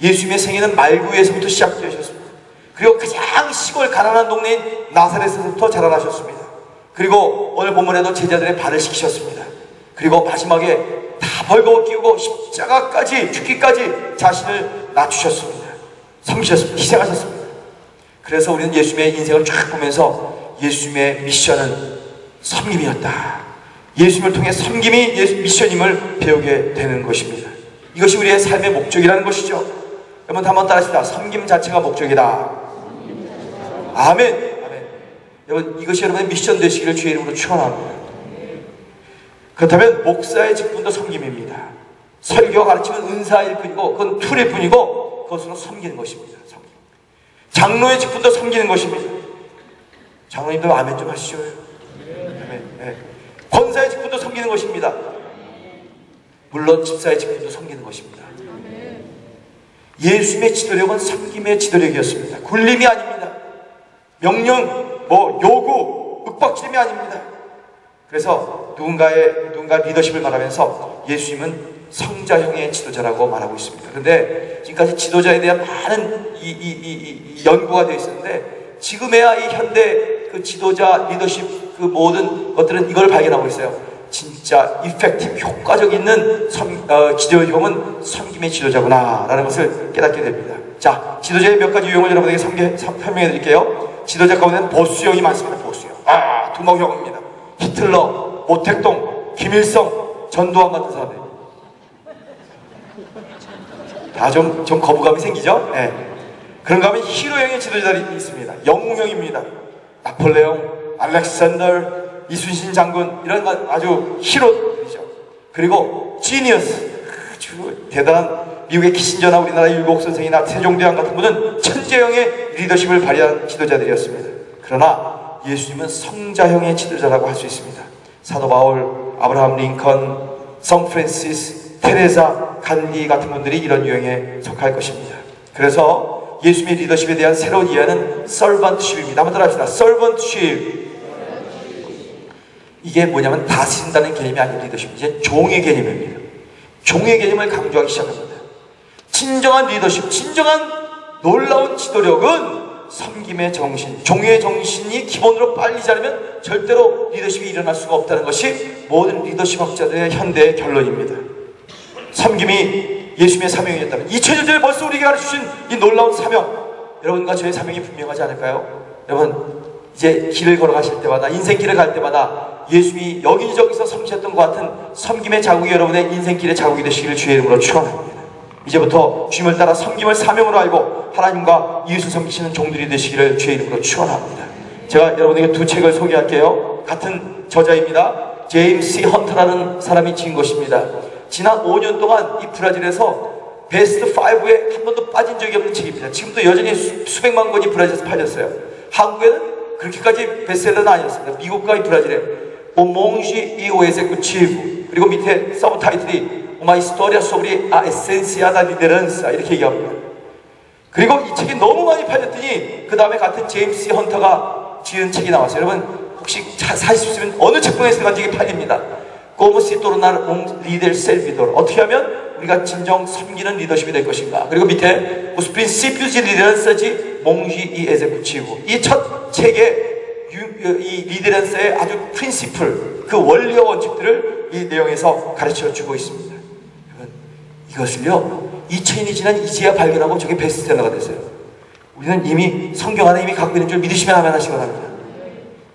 예수님의 생애는 말구에서부터 시작되셨습니다. 그리고 가장 시골 가난한 동네인 나사렛에서부터 자라나셨습니다. 그리고 오늘 본문에도 제자들의 발을 씻기셨습니다. 그리고 마지막에 다 벌거벗 끼우고 십자가까지 죽기까지 자신을 낮추셨습니다. 섬기셨습니다. 희생하셨습니다. 그래서 우리는 예수님의 인생을 쫙 보면서 예수님의 미션은 섬김이었다. 예수님을 통해 섬김이 미션임을 배우게 되는 것입니다. 이것이 우리의 삶의 목적이라는 것이죠. 여러분 한번 따라합시다. 섬김 자체가 목적이다. 아멘. 아멘. 여러분 이것이 여러분의 미션 되시기를 주의 이름으로 축원합니다. 그렇다면 목사의 직분도 섬김입니다. 설교 가르치면 은사일 뿐이고 그건 툴일 뿐이고 그것으로 섬기는 것입니다. 섬김. 장로의 직분도 섬기는 것입니다. 장로님도 아멘 좀 하시죠. 아멘. 네. 권사의 직분도 섬기는 것입니다. 물론 집사의 직분도 섬기는 것입니다. 예수님의 지도력은 섬김의 지도력이었습니다. 굴림이 아닙니다. 명령, 요구, 윽박지름이 아닙니다. 그래서 누군가 리더십을 말하면서 예수님은 성자형의 지도자라고 말하고 있습니다. 그런데 지금까지 지도자에 대한 많은 연구가 되어 있었는데 지금에야 이 현대 그 지도자 리더십 그 모든 것들은 이걸 발견하고 있어요. 진짜 이펙티브 효과적 있는 지도형은 섬김의 지도자구나 라는 것을 깨닫게 됩니다. 자, 지도자의 몇 가지 유형을 여러분에게 설명해 드릴게요. 지도자 가운데는 보스형이 많습니다. 보스형. 두목형입니다. 히틀러, 모택동, 김일성, 전두환 같은 사람들. 다 좀 거부감이 생기죠? 네. 그런가 하면 히로형의 지도자들이 있습니다. 영웅형입니다. 나폴레옹, 알렉산더, 이순신 장군 이런 아주 히로들이죠. 그리고 지니어스, 아주 대단한 미국의 키신저나 우리나라 율곡 선생이나 세종대왕 같은 분은 천재형의 리더십을 발휘한 지도자들이었습니다. 그러나 예수님은 성자형의 지도자라고 할 수 있습니다. 사도 바울, 아브라함 링컨, 성 프란시스, 테레사, 간디 같은 분들이 이런 유형에 속할 것입니다. 그래서 예수님의 리더십에 대한 새로운 이해는 서번트십입니다. 한번 따라합시다. 서번트십. 이게 뭐냐면 다스린다는 개념이 아닌 리더십, 이제 종의 개념입니다. 종의 개념을 강조하기 시작합니다. 진정한 리더십, 진정한 놀라운 지도력은 섬김의 정신, 종의 정신이 기본으로 빨리지 않으면 절대로 리더십이 일어날 수가 없다는 것이 모든 리더십 학자들의 현대의 결론입니다. 섬김이 예수님의 사명이었다면 2000년 전에 벌써 우리에게 가르쳐주신 이 놀라운 사명, 여러분과 저의 사명이 분명하지 않을까요? 여러분 이제 길을 걸어가실 때마다, 인생길을 갈 때마다 예수님이 여기저기서 섬기셨던 것 같은 섬김의 자국이 여러분의 인생길의 자국이 되시기를 주의 이름으로 축원합니다. 이제부터 주님을 따라 섬김을 사명으로 알고 하나님과 이웃을 섬기시는 종들이 되시기를 주의 이름으로 축원합니다. 제가 여러분에게 두 책을 소개할게요. 같은 저자입니다. 제임스 헌터라는 사람이 지은 것입니다. 지난 5년 동안 이 브라질에서 베스트 5에 한 번도 빠진 적이 없는 책입니다. 지금도 여전히 수백만 권이 브라질에서 팔렸어요. 한국에는 그렇게까지 베스트셀러는 아니었습니다. 미국과 이 브라질에 O monge e o executivo, 그리고 밑에 서브타이틀이 Uma historia sobre a esencia da liderança 이렇게 얘기합니다. 그리고 이 책이 너무 많이 팔렸더니 그 다음에 같은 제임스 헌터가 지은 책이 나왔어요. 여러분 혹시 사실 싶으면 어느 책방에서 간직이 팔립니다. Como se tornar un líder servidor, 어떻게 하면 우리가 진정 섬기는 리더십이 될 것인가. 그리고 밑에 Os princípios de liderança de monge e executivo, 이 첫 책의 이 리더런스의 아주 프린시플, 그 원리와 원칙들을 이 내용에서 가르쳐 주고 있습니다. 여러분, 이것을요 2000년이 지난 이제야 발견하고 저게 베스트셀러가 됐어요. 우리는 이미 성경 안에 이미 갖고 있는 줄 믿으시면 아멘 하시기 바랍니다.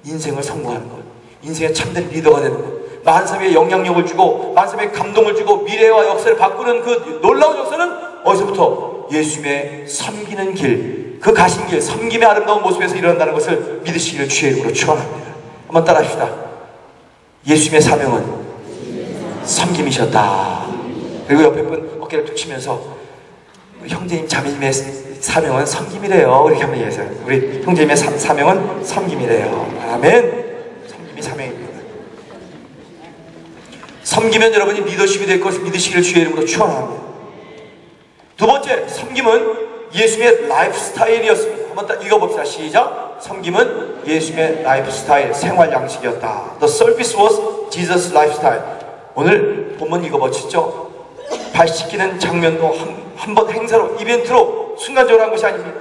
인생을 성공하는 것, 인생의 참된 리더가 되는 것, 많은 사람에게 영향력을 주고 많은 사람에게 감동을 주고 미래와 역사를 바꾸는 그 놀라운 역사는 어디서부터? 예수님의 섬기는 길, 그 가신 길, 섬김의 아름다운 모습에서 일어난다는 것을 믿으시기를 주의 이름으로 축원합니다. 한번 따라합시다. 예수님의 사명은 섬김이셨다. 그리고 옆에 분 어깨를 툭 치면서 형제님 자매님의 사명은 섬김이래요. 이렇게 한번 얘기해요. 우리 형제님의 사명은 섬김이래요. 아멘. 섬김이 사명입니다. 섬기면 여러분이 리더십이 될 것을 믿으시기를 주의 이름으로 축원합니다. 두 번째, 섬김은 예수님의 라이프 스타일이었습니다. 한번 읽어봅시다. 시작. 섬김은 예수님의 라이프 스타일, 생활 양식이었다. The service was Jesus' lifestyle. 오늘 본문 읽어보시죠. 발 씻기는 장면도 한 번 행사로, 이벤트로 순간적으로 한 것이 아닙니다.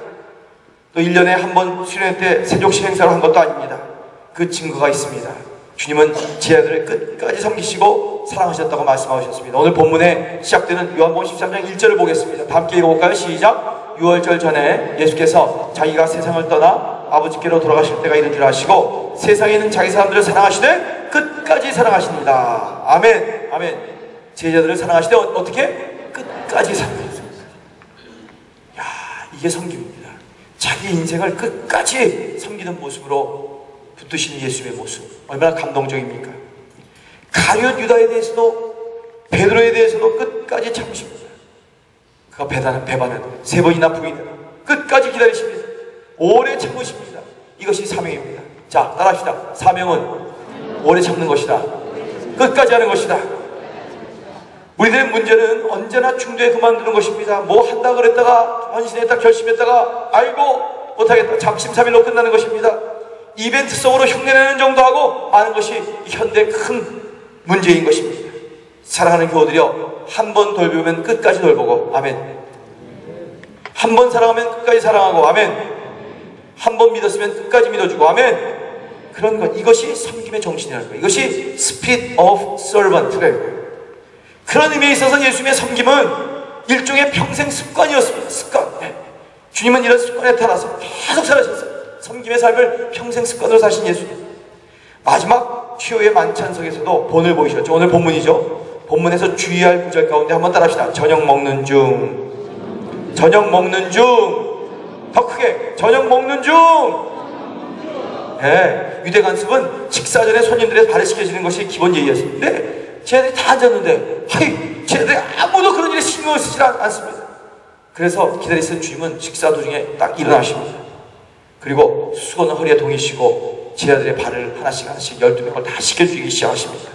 또 1년에 한 번 수련회 때 세족식 행사로 한 것도 아닙니다. 그 증거가 있습니다. 주님은 제 아들을 끝까지 섬기시고 사랑하셨다고 말씀하셨습니다. 오늘 본문에 시작되는 요한복음 13장 1절을 보겠습니다. 다 함께 읽어볼까요? 시작. 유월절 전에 예수께서 자기가 세상을 떠나 아버지께로 돌아가실 때가 이른 줄 아시고 세상에 있는 자기 사람들을 사랑하시되 끝까지 사랑하십니다. 아멘. 아멘. 제자들을 사랑하시되 어떻게? 끝까지 사랑하십니다. 야, 이게 섬김입니다. 자기 인생을 끝까지 섬기는 모습으로 붙드시는 예수의 모습, 얼마나 감동적입니까? 가룟 유다에 대해서도, 베드로에 대해서도 끝까지 참으십니다. 그가 배반은 3번이나 부인을 끝까지 기다리십니다. 오래 참으십니다. 이것이 사명입니다. 자, 따라합시다. 사명은 오래 참는 것이다. 끝까지 하는 것이다. 우리들의 문제는 언제나 중도에 그만두는 것입니다. 뭐 한다 그랬다가 헌신했다 결심했다가 아이고 못하겠다 작심삼일로 끝나는 것입니다. 이벤트성으로 흉내내는 정도 하고 마는 것이 현대의 큰 문제인 것입니다. 사랑하는 교우들이여, 한 번 돌보면 끝까지 돌보고 아멘. 한 번 사랑하면 끝까지 사랑하고 아멘. 한 번 믿었으면 끝까지 믿어주고 아멘. 그런 것, 이것이 섬김의 정신이라는 거예요. 이것이 Spirit of Servant래요. 그런 의미에 있어서 예수님의 섬김은 일종의 평생 습관이었습니다. 습관. 네. 주님은 이런 습관에 따라서 계속 살아셨어요. 섬김의 삶을 평생 습관으로 사신 예수님. 마지막 최후의 만찬석에서도 본을 보이셨죠. 오늘 본문이죠. 본문에서 주의할 구절 가운데 한번 따라합시다. 저녁 먹는 중, 저녁 먹는 중, 더 크게 저녁 먹는 중. 네. 유대 간습은 식사 전에 손님들의 발을 씻겨주는 것이 기본 예의였는데 쟤네들이 다 앉았는데 쟤네들이 아무도 그런 일에 신경을 쓰지 않습니다. 그래서 기다리시던 주님은 식사 도중에 딱 일어나십니다. 그리고 수건을 허리에 동이시고 제자들의 발을 하나씩 12명을 다 씻겨주기 시작하십니다.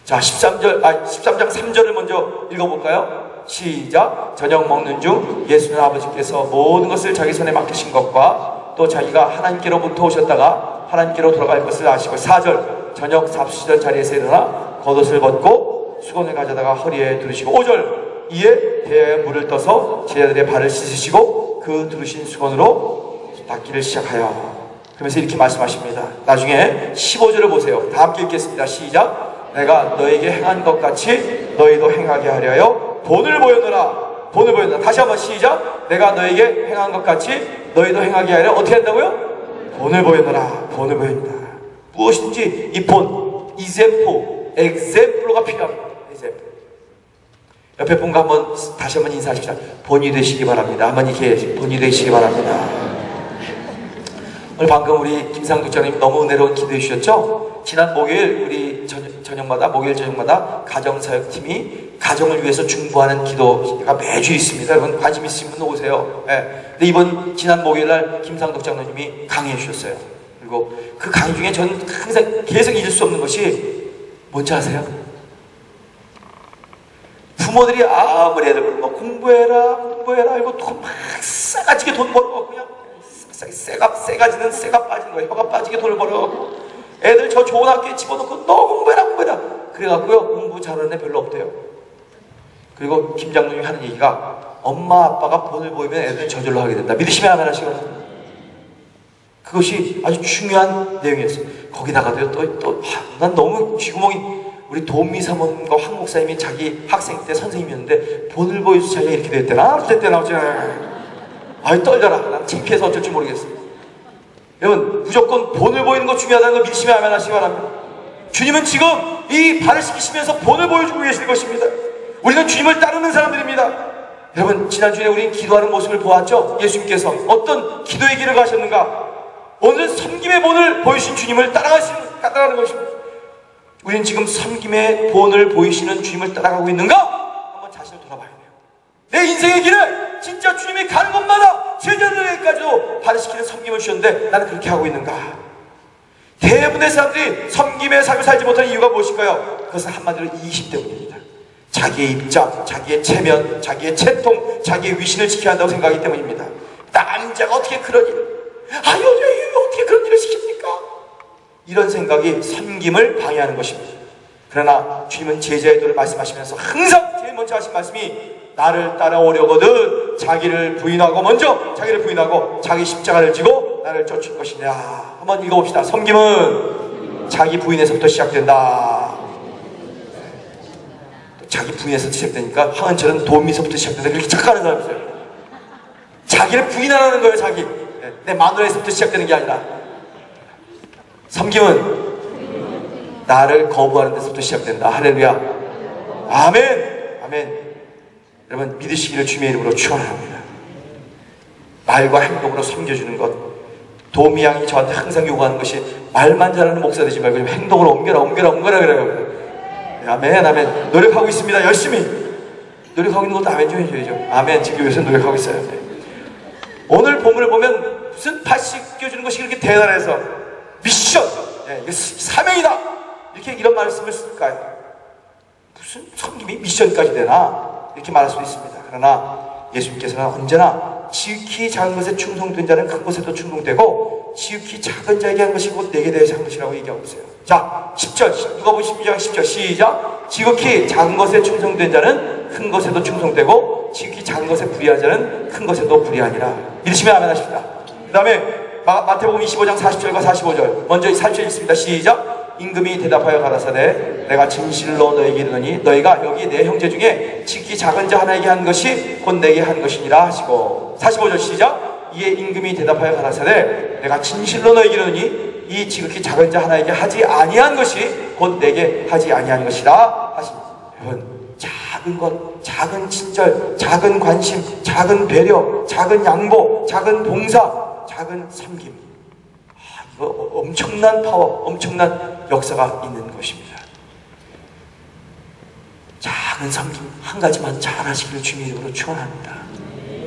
자, 13장 3절을 먼저 읽어볼까요? 시작. 저녁 먹는 중 예수는 아버지께서 모든 것을 자기 손에 맡기신 것과 또 자기가 하나님께로부터 오셨다가 하나님께로 돌아갈 것을 아시고 4절. 저녁 잡수시던 자리에서 일어나 겉옷을 벗고 수건을 가져다가 허리에 두르시고 5절. 이에 대야에 물을 떠서 제자들의 발을 씻으시고 그 두르신 수건으로 닦기를 시작하여, 그러면서 이렇게 말씀하십니다. 나중에 15절을 보세요. 다 함께 읽겠습니다. 시작. 내가 너에게 행한 것 같이 너희도 행하게 하려여 본을 보여노라. 본을 보여노라. 다시 한번 시작. 내가 너에게 행한 것 같이 너희도 행하게 하려 어떻게 한다고요? 본을 보여노라. 본을 보여노라. 무엇인지 이 본, 엑셈플로가 필요합니다. 엑셈플. 옆에 분과 한번 다시 한번 인사하십시다. 본이 되시기 바랍니다. 한번 이렇게 본이 되시기 바랍니다. 오늘 방금 우리 김상국 장님 너무 은혜로운 기도해 주셨죠? 지난 목요일 우리 목요일 저녁마다 가정사역팀이 가정을 위해서 중보하는 기도가 매주 있습니다. 여러분 관심 있으신 분 오세요. 네. 근데 지난 목요일날 김상국 장로님이 강의해 주셨어요. 그리고 그 강의 중에 저는 항상 계속 잊을 수 없는 것이 뭔지 아세요? 부모들이 아무리 애들 뭐 공부해라 이거 돈 막 싸가지게 돈 벌어 그냥 쇠가 빠지는 거예요. 혀가 빠지게 돈을 벌어. 애들 저 좋은 학교에 집어넣고 너 공부해라 그래갖고요 공부 잘하는 애 별로 없대요. 그리고 김 장로님이 하는 얘기가 엄마 아빠가 본을 보이면 애들은 저절로 하게 된다. 믿으시면 아멘 하시고, 그것이 아주 중요한 내용이었어요. 거기다가도요 난 너무 쥐구멍이, 우리 도미 사모님과 황 목사님이 자기 학생 때 선생님이었는데 본을 보여서 자기가 이렇게 됐대나 어쨌대나 아이 떨려라. 난 창피해서 어쩔 줄 모르겠어. 여러분 무조건 본을 보이는 거 중요하다는 거 믿으시면 아멘 하시기 바랍니다. 주님은 지금 이 발을 씻기시면서 본을 보여주고 계실 것입니다. 우리는 주님을 따르는 사람들입니다. 여러분 지난주에 우리는 기도하는 모습을 보았죠. 예수님께서 어떤 기도의 길을 가셨는가. 오늘은 섬김의 본을 보이신 주님을 따라가는 것입니다. 우리는 지금 섬김의 본을 보이시는 주님을 따라가고 있는가? 한번 자신을 돌아봐야 돼요. 내 인생의 길을 진짜 주님이 가는 곳마다 제자들에게까지도 발을 씻기는 섬김을 주셨는데 나는 그렇게 하고 있는가? 대부분의 사람들이 섬김의 삶을 살지 못하는 이유가 무엇일까요? 그것은 한마디로 이기심 때문입니다. 자기의 입장, 자기의 체면, 자기의 채통, 자기의 위신을 지켜야 한다고 생각하기 때문입니다. 남자가 어떻게 그런 일을, 여자에게 어떻게 그런 일을 시킵니까? 이런 생각이 섬김을 방해하는 것입니다. 그러나 주님은 제자의 도를 말씀하시면서 항상 제일 먼저 하신 말씀이 나를 따라오려거든 자기를 부인하고 자기 십자가를 지고 나를 쫓을 것이냐. 한번 읽어봅시다. 섬김은 자기 부인에서부터 시작된다. 자기 부인에서 시작되니까 황은철은 도미서부터 시작되는데 그렇게 착각하는 사람이 있어요. 자기를 부인하라는 거예요. 자기 내 마누라에서부터 시작되는 게 아니라 섬김은 나를 거부하는 데서부터 시작된다. 할렐루야. 아멘. 아멘. 여러분 믿으시기를 주님의 이름으로 축원합니다. 말과 행동으로 섬겨주는 것. 도미 양이 저한테 항상 요구하는 것이 말만 잘하는 목사 되지 말고 행동으로 옮겨라 그래요. 아멘. 아멘. 노력하고 있습니다. 열심히 노력하고 있는 것도 아멘 좀 해줘야죠. 아멘. 지금 요새 노력하고 있어요. 네. 오늘 본문을 보면 무슨 팥 씻겨주는 것이 그렇게 대단해서 미션, 네, 이게 사명이다 이렇게 이런 말씀을 쓸까요? 무슨 섬김이 미션까지 되나 이렇게 말할 수도 있습니다. 그러나 예수님께서는 언제나 지극히 작은 것에 충성된 자는 큰 것에도 충성되고 지극히 작은 자에게 한 것이 곧 내게 대해서 한 것이라고 얘기하고 있어요. 자 10절 누가 보시면 10절 시작. 지극히 작은 것에 충성된 자는 큰 것에도 충성되고 지극히 작은 것에 불의한 자는 큰 것에도 불의하니라. 믿으시면 아멘 하십니다. 그 다음에 마태복음 25장 40절과 45절 먼저 40절 읽습니다. 시작. 임금이 대답하여 가라사대 내가 진실로 너에게 이르노니 너희가 여기 내 형제 중에 지극히 작은 자 하나에게 한 것이 곧 내게 한 것이니라 하시고 45절 시작. 이에 임금이 대답하여 가라사대 내가 진실로 너에게 이르노니 이 지극히 작은 자 하나에게 하지 아니한 것이 곧 내게 하지 아니한 것이라 하십니다. 여러분 작은 것, 작은 친절, 작은 관심, 작은 배려, 작은 양보, 작은 봉사, 작은 섬김. 이거 엄청난 파워, 엄청난 역사가 있는 것입니다. 작은 섬김 한 가지만 잘하시기를 주님의 이름으로 축원합니다.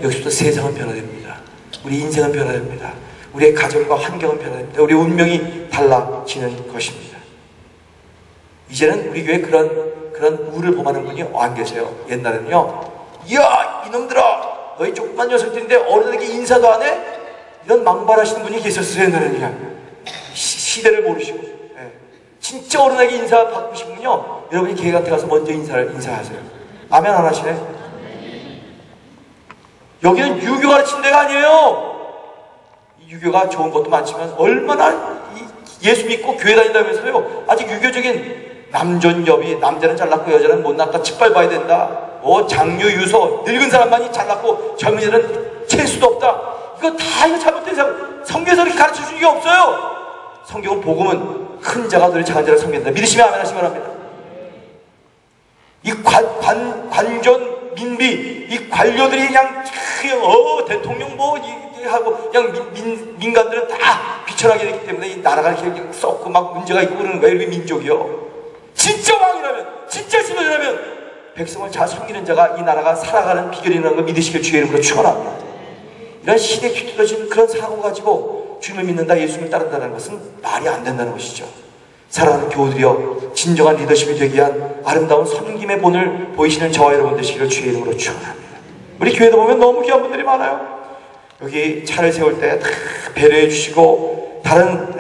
여기서부터 세상은 변화됩니다. 우리 인생은 변화됩니다. 우리의 가정과 환경은 변화됩니다. 우리 운명이 달라지는 것입니다. 이제는 우리 교회에 그런 우를 범하는 분이 안 계세요. 옛날에는요, 이야 이놈들아 너희 조그만 녀석들인데 어른에게 인사도 안 해? 이런 망발하시는 분이 계셨어요. 옛날에는요. 시대를 모르시고 진짜 어른에게 인사 받고 싶으면요 여러분이 개한테 가서 먼저 인사하세요. 아멘 안 하시네? 여기는 유교 가르치는 데가 아니에요. 유교가 좋은 것도 많지만 얼마나 예수 믿고 교회 다닌다면서요 아직 유교적인 남존여비, 남자는 잘났고 여자는 못났다, 짓밟아야 된다, 장유, 유서, 늙은 사람만이 잘났고 젊은이들은 채수도 없다, 이거 잘못된 성경에서 이렇게 가르쳐 주는 게 없어요. 성경은 복음은 큰 자가 너를 작은 자를 섬긴다. 믿으시면 아멘 하시기 바랍니다. 이 관존 민비, 이 관료들이 그냥 대통령 하고 그냥 민간들은 다 비천하게 되기 때문에 이 나라가 이렇게 썩고 막 문제가 있고 그러는 거예요. 우리 민족이요. 진짜 왕이라면, 진짜 지도자라면 백성을 잘 섬기는 자가 이 나라가 살아가는 비결이라는 걸 믿으시길 주의 이름으로 축원합니다. 이런 시대에 뒤떨어진 그런 사고 가지고 주님을 믿는다, 예수님을 따른다는 것은 말이 안 된다는 것이죠. 사랑하는 교우들이여, 진정한 리더십이 되기 위한 아름다운 섬김의 본을 보이시는 저와 여러분 되시기를 주의 이름으로 축원합니다. 우리 교회도 보면 너무 귀한 분들이 많아요. 여기 차를 세울 때 다 배려해 주시고 다른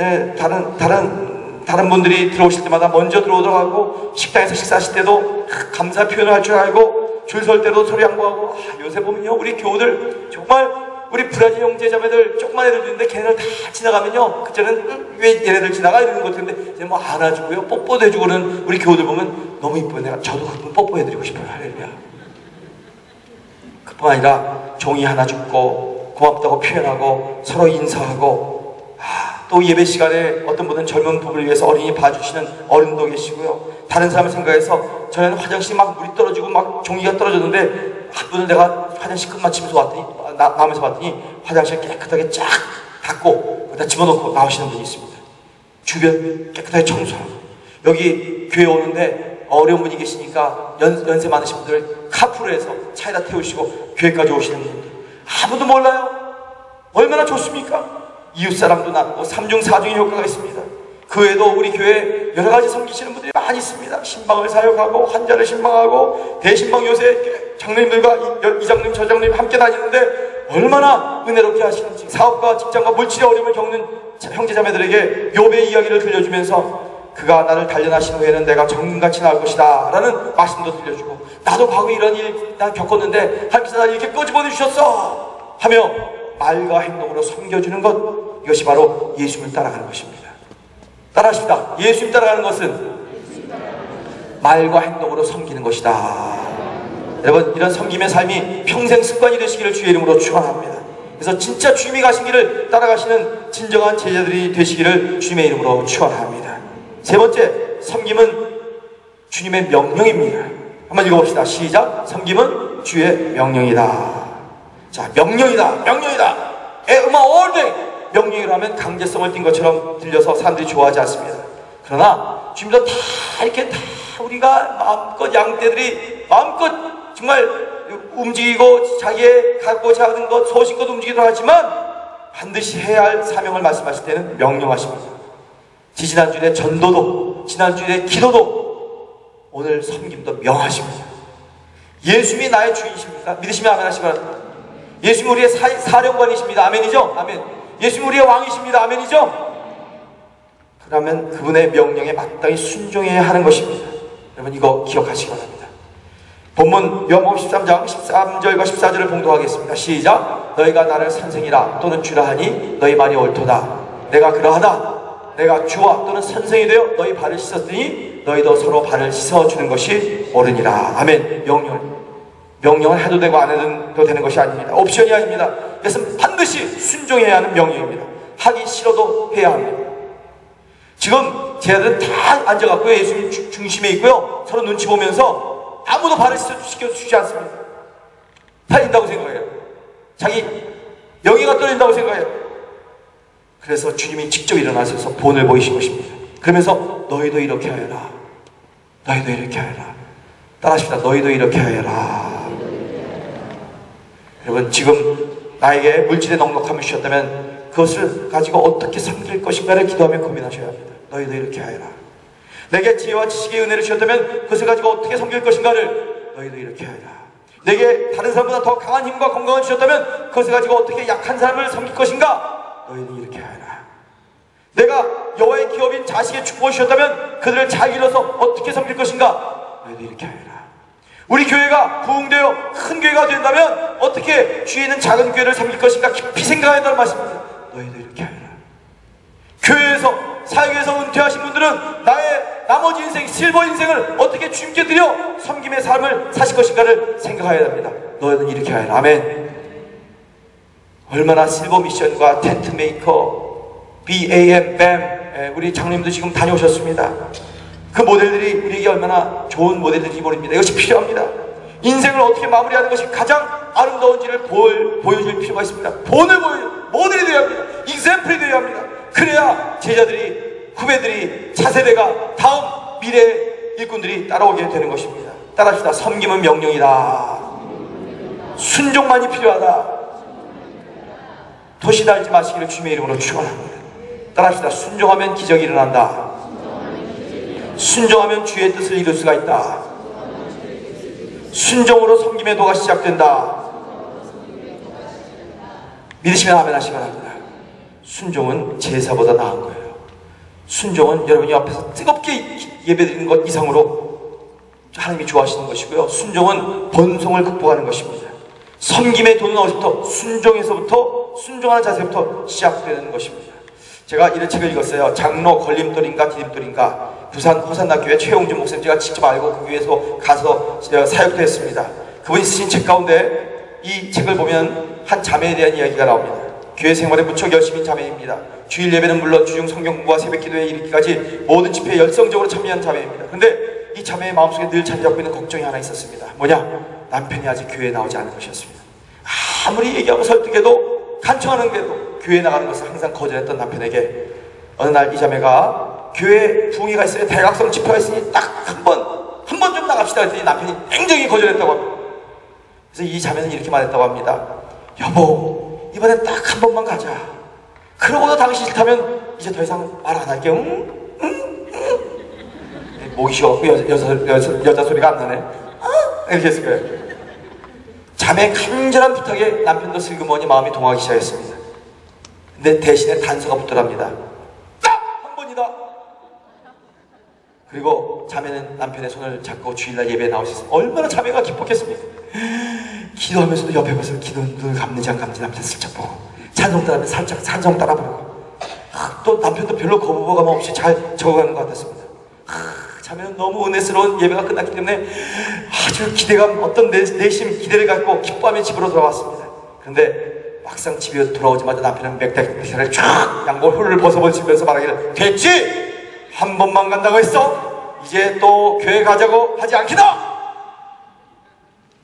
분들이 들어오실 때마다 먼저 들어오도록 하고 식당에서 식사하실 때도 감사 표현을 할 줄 알고 줄 설 때도 서로 양보하고 요새 보면요 우리 교우들 정말 우리 브라질 형제자매들 조그만 애들 있는데 걔네들 다 지나가면요 그때는 왜 얘네들 지나가 이러는 것 같은데 이제 뭐 안아주고요 뽀뽀도 해주고 그러는 우리 교우들 보면 너무 이뻐요. 내가 저도 가끔 뽀뽀해드리고 싶어요. 할렐루야. 그뿐 아니라 종이 하나 줍고 고맙다고 표현하고 서로 인사하고 또 예배 시간에 어떤 분은 젊은 부부를 위해서 어린이 봐주시는 어른도 계시고요. 다른 사람을 생각해서 전에는 화장실 막 물이 떨어지고 막 종이가 떨어졌는데 한 분은 내가 화장실 끝마치면서 왔더니 나오면서 봤더니 화장실 깨끗하게 쫙 닦고 거기다 집어넣고 나오시는 분이 있습니다. 주변 깨끗하게 청소하고 여기 교회 오는데 어려운 분이 계시니까 연세 많으신 분들 카풀을 해서 차에다 태우시고 교회까지 오시는 분들 아무도 몰라요. 얼마나 좋습니까? 이웃사랑도 나누고 3중 4중의 효과가 있습니다. 그 외에도 우리 교회에 여러 가지 섬기시는 분들이 많이 있습니다. 신방을 사역하고 환자를 신방하고 대신방 요새 장로님들과 이 장로님 저 장로님 함께 다니는데 얼마나 은혜롭게 하시는지 사업과 직장과 물질의 어려움을 겪는 형제자매들에게 욥의 이야기를 들려주면서 그가 나를 단련하신 후에는 내가 정금같이 나을 것이다 라는 말씀도 들려주고 나도 과거 이런 일 난 겪었는데 하나님께서 나를 이렇게 끄집어내주셨어 하며 말과 행동으로 섬겨주는 것 이것이 바로 예수님을 따라가는 것입니다. 따라하십니다. 예수님 따라가는 것은 말과 행동으로 섬기는 것이다. 여러분, 이런 섬김의 삶이 평생 습관이 되시기를 주의 이름으로 축원합니다. 그래서 진짜 주님이 가신 길을 따라가시는 진정한 제자들이 되시기를 주님의 이름으로 축원합니다. 세 번째, 섬김은 주님의 명령입니다. 한번 읽어봅시다. 시작. 섬김은 주의 명령이다. 자, 명령이다. 명령이다. all day. 명령이라 하면 강제성을 띈 것처럼 들려서 사람들이 좋아하지 않습니다. 그러나 주님도 다 이렇게 다 우리가 마음껏 양떼들이 마음껏 정말 움직이고 자기의 갖고자 하는 것 소신껏 움직이도록 하지만 반드시 해야 할 사명을 말씀하실 때는 명령하십니다. 지지난주에 전도도 지난주에 기도도 오늘 섬김도 명하십니다. 예수님이 나의 주인이십니까? 믿으시면 아멘 하시기 바랍니다. 예수님이 우리의 사령관이십니다. 아멘이죠? 아멘. 예수님이 우리의 왕이십니다. 아멘이죠? 그러면 그분의 명령에 마땅히 순종해야 하는 것입니다. 여러분 이거 기억하시기 바랍니다. 본문 요한복음 13장 13절과 14절을 봉독하겠습니다. 시작. 너희가 나를 선생이라 또는 주라 하니 너희 말이 옳도다. 내가 그러하다. 내가 주와 또는 선생이 되어 너희 발을 씻었으니 너희도 서로 발을 씻어주는 것이 옳으니라. 아멘. 명령을 해도 되고 안 해도 되는 것이 아닙니다. 옵션이 아닙니다. 그래서 반드시 순종해야 하는 명령입니다. 하기 싫어도 해야 합니다. 지금 제자들은 다 앉아갖고 예수님 중심에 있고요. 서로 눈치 보면서 아무도 발을 씻겨주지 않습니다. 팔린다고 생각해요. 자기 영예가 떨어진다고 생각해요. 그래서 주님이 직접 일어나셔서 본을 보이신 것입니다. 그러면서 너희도 이렇게 하여라. 너희도 이렇게 하여라. 따라하십시다. 너희도 이렇게 하여라. 여러분 지금 나에게 물질의 넉넉함을 주셨다면 그것을 가지고 어떻게 섬길 것인가를 기도하며 고민하셔야 합니다. 너희도 이렇게 하여라. 내게 지혜와 지식의 은혜를 주셨다면 그것을 가지고 어떻게 섬길 것인가를 너희도 이렇게 하여라. 내게 다른 사람보다 더 강한 힘과 건강을 주셨다면 그것을 가지고 어떻게 약한 사람을 섬길 것인가 너희도 이렇게 하여라. 내가 여호와의 기업인 자식의 축복을 주셨다면 그들을 잘 길러서 어떻게 섬길 것인가 너희도 이렇게 하여라. 우리 교회가 부흥되어 큰 교회가 된다면 어떻게 주위에 있는 작은 교회를 섬길 것인가 깊이 생각해야 한다는 말씀입니다. 너희도 이렇게 하여라. 교회에서 사역에서 은퇴하신 분들은 나의 나머지 인생 실버 인생을 어떻게 주님께 드려 섬김의 삶을 사실 것인가를 생각해야 합니다. 너희는 이렇게 하여라. 아멘. 얼마나 실버 미션과 텐트 메이커 BAM BAM 우리 장로님도 지금 다녀오셨습니다. 그 모델들이 우리에게 얼마나 좋은 모델들인지 모릅니다. 이것이 필요합니다. 인생을 어떻게 마무리하는 것이 가장 아름다운지를 보여줄 필요가 있습니다. 모델이 되어야 합니다. example이 되어야 합니다. 그래야 제자들이, 후배들이, 차세대가 다음 미래 일꾼들이 따라오게 되는 것입니다. 따라합시다. 섬김은 명령이다. 순종만이 필요하다. 도시 달지 마시기를 주님의 이름으로 축원합니다. 따라합시다. 순종하면 기적이 일어난다. 순종하면 주의 뜻을 이룰 수가 있다. 순종으로 섬김의 도가 시작된다. 믿으시면 아멘 하시기 바랍니다. 순종은 제사보다 나은 거예요. 순종은 여러분이 앞에서 뜨겁게 예배드리는 것 이상으로 하나님이 좋아하시는 것이고요. 순종은 번성을 극복하는 것입니다. 섬김의 도는 어디서부터? 순종에서부터, 순종하는 자세부터 시작되는 것입니다. 제가 이런 책을 읽었어요. 장로 걸림돌인가 디딤돌인가. 부산 호산나교회 최용준 목사님 제가 직접 알고 그 교회에서 가서 사역도 했습니다. 그분이 쓰신 책 가운데 이 책을 보면 한 자매에 대한 이야기가 나옵니다. 교회 생활에 무척 열심인 자매입니다. 주일 예배는 물론 주중 성경 공부와 새벽 기도에 이르기까지 모든 집회에 열성적으로 참여한 자매입니다. 그런데 이 자매의 마음속에 늘 잠자고 있는 걱정이 하나 있었습니다. 뭐냐? 남편이 아직 교회에 나오지 않은 것이었습니다. 아무리 얘기하고 설득해도 간청하는데도 교회에 나가는 것을 항상 거절했던 남편에게 어느 날 이 자매가 교회에 부흥회가 있어요. 대각성 집회가 있으니 딱 한 번 좀 나갑시다 했더니 남편이 굉장히 거절했다고 합니다. 그래서 이 자매는 이렇게 말했다고 합니다. 여보, 이번엔 딱 한 번만 가자. 그러고도 당신 싫다면 이제 더 이상 말 안 할게. 목이 쉬어갖고 여자 소리가 안 나네. 이렇게 했을 거예요. 자매의 간절한 부탁에 남편도 슬그머니 마음이 동하기 시작했습니다. 근데 대신에 단서가 붙더랍니다. 딱 한 번이다. 그리고 자매는 남편의 손을 잡고 주일날 예배에 나올 수 있어요. 얼마나 자매가 기뻤겠습니까? 기도하면서도 옆에 가서 눈을 감는지 안 감는지 남편 슬쩍 보고, 찬송 따라하면 살짝 찬송 따라 부르고, 또 남편도 별로 거부감 없이 잘 적어가는 것 같았습니다. 자매는 너무 은혜스러운 예배가 끝났기 때문에 아주 기대감, 어떤 내심 기대를 갖고 기뻐하며 집으로 돌아왔습니다. 그런데 막상 집에 돌아오자마자 남편은 맥다기를 쫙 양복 홀을 벗어버리면서 말하기를, 됐지? 한 번만 간다고 했어? 이제 또 교회 가자고 하지 않겠다!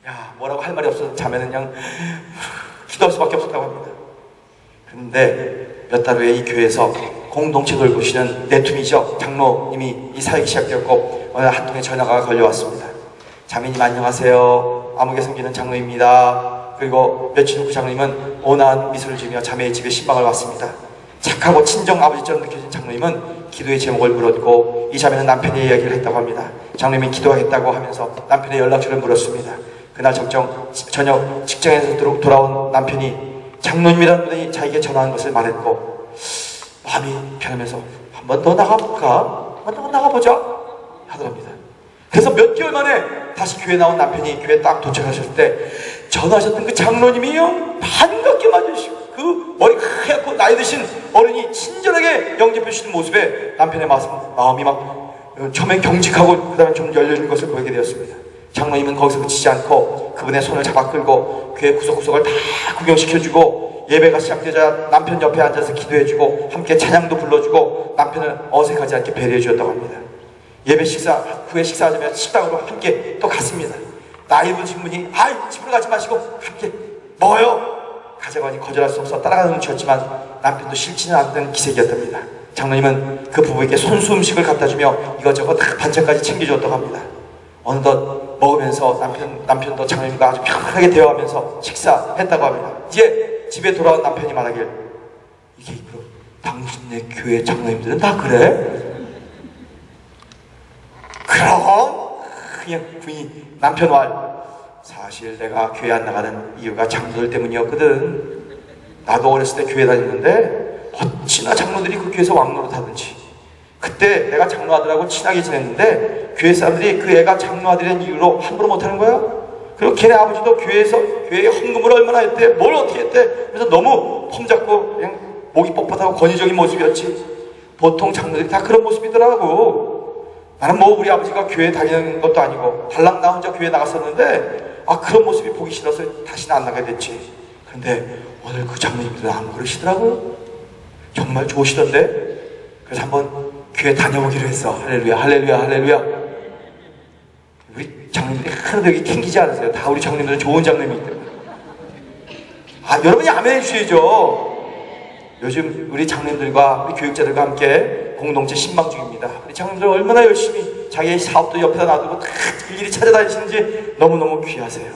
야, 뭐라고 할 말이 없어서 자매는 그냥 기도할 수밖에 없었다고 합니다. 그런데 몇 달 후에 이 교회에서 공동체 돌보시는 내툼이죠. 장로님이 이 사역이 시작되었고 어느 한 통의 전화가 걸려왔습니다. 자매님 안녕하세요. 암흑에 섬기는 장로입니다. 그리고 며칠 후 그 장로님은 온화한 미소를 지으며 자매의 집에 신방을 왔습니다. 착하고 친정 아버지처럼 느껴진 장로님은 기도의 제목을 물었고 이 자매는 남편의 이야기를 했다고 합니다. 장로님이 기도하겠다고 하면서 남편의 연락처를 물었습니다. 그날 저녁 직장에서 돌아온 남편이 장로님이라는 분이 자기에게 전화한 것을 말했고 마음이 변하면서 한 번 더 나가볼까? 한 번 더 나가보자 하더랍니다. 그래서 몇 개월 만에 다시 교회 나온 남편이 교회에 딱 도착하셨을 때 전화하셨던 그 장로님이요 반갑게 맞으시고 그 머리가 하얗고 나이 드신 어른이 친절하게 영접해 주시는 모습에 남편의 마음이 막 처음엔 경직하고 그 다음에 좀 열려있는 것을 보이게 되었습니다. 장로님은 거기서 그치지 않고 그분의 손을 잡아 끌고 교회 구석구석을 다 구경시켜주고 예배가 시작되자 남편 옆에 앉아서 기도해주고 함께 찬양도 불러주고 남편을 어색하지 않게 배려해주었다고 합니다. 예배 후에 식사하자면 식당으로 함께 또 갔습니다. 나이 드신 분이 아이 집으로 가지 마시고 함께 먹어요. 가자고 하니 거절할 수 없어 따라가는 눈치였지만 남편도 싫지는 않던 기색이었답니다. 장로님은 그 부부에게 손수 음식을 갖다주며 이것저것 다 반찬까지 챙겨주었다고 합니다. 어느덧 먹으면서 남편도 장로님과 아주 편하게 대화하면서 식사했다고 합니다. 이제 집에 돌아온 남편이 말하길, 이게 그럼 당신네 교회 장로님들은 다 그래? 그럼 그냥 부인이 남편 말, 사실 내가 교회 안 나가는 이유가 장로들 때문이었거든. 나도 어렸을 때 교회 다녔는데 어찌나 장로들이 그 교회에서 왕노릇 하든지. 그때 내가 장로 아들하고 친하게 지냈는데 교회 사람들이 그 애가 장로 아들이라는 이유로 함부로 못하는 거야. 그리고 걔네 아버지도 교회에 헌금을 얼마나 했대, 뭘 어떻게 했대. 그래서 너무 폼 잡고 그냥 목이 뻣뻣하고 권위적인 모습이었지. 보통 장로들이 다 그런 모습이더라고. 나는 뭐 우리 아버지가 교회 다니는 것도 아니고 달랑 나 혼자 교회 나갔었는데 그런 모습이 보기 싫어서 다시는 안 나가게 됐지. 그런데 오늘 그 장로님들은 안 그러시더라고. 정말 좋으시던데. 그래서 한번 교회 다녀보기로 했어. 할렐루야 할렐루야 할렐루야. 우리 장로님들이 하나도 여기 캥기지 않으세요. 다 우리 장로님들은 좋은 장로님이기 때문에. 여러분이 아멘 해주셔야죠. 요즘 우리 장로님들과 우리 교육자들과 함께 공동체 신방 중입니다. 우리 장로님들 얼마나 열심히 자기의 사업도 옆에다 놔두고 다 일일이 찾아다니시는지 너무너무 귀하세요.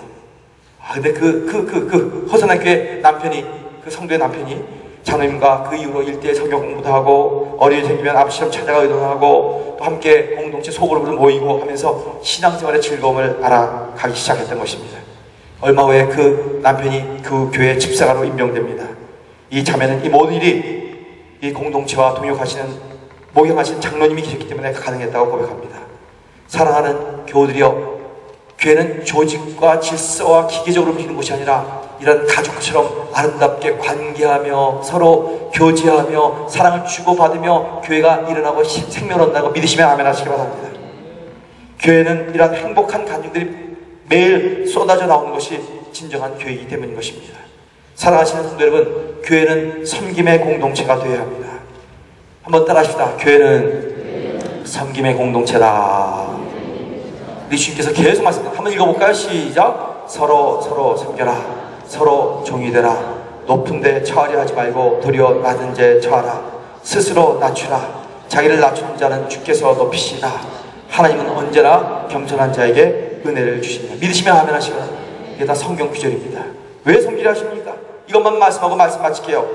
근데 그 허선한 교회 남편이, 그 성도의 남편이 장로님과 그 이후로 일대에 성경 공부도 하고 어린이 생기면 아버지처럼 찾아가 의논하고 또 함께 공동체 소그룹으로 모이고 하면서 신앙생활의 즐거움을 알아가기 시작했던 것입니다. 얼마 후에 그 남편이 그 교회 집사가로 임명됩니다. 이 자매는 이 모든 일이 이 공동체와 동역하시는 목양하신 장로님이 계셨기 때문에 가능했다고 고백합니다. 사랑하는 교우들이여, 교회는 조직과 질서와 기계적으로 움직이는 곳이 아니라 이런 가족처럼 아름답게 관계하며 서로 교제하며 사랑을 주고받으며 교회가 일어나고 생명을 얻는다고 믿으시면 아멘 하시기 바랍니다. 교회는 이런 행복한 감정들이 매일 쏟아져 나오는 것이 진정한 교회이기 때문인 것입니다. 사랑하시는 성도 여러분, 교회는 섬김의 공동체가 되어야 합니다. 한번 따라하십시다. 교회는 섬김의 공동체다. 우리 주님께서 계속 말씀합니다. 한번 읽어볼까요? 시작. 서로 섬겨라. 서로 종이 되라. 높은 데 처하려 하지 말고 도리어 낮은 데 처하라. 스스로 낮추라. 자기를 낮추는 자는 주께서 높이시라. 하나님은 언제나 겸손한 자에게 은혜를 주십니다. 믿으시면 아멘 하시고, 이게 다 성경 구절입니다. 왜 섬기려 하십니까? 이것만 말씀하고 말씀 마칠게요.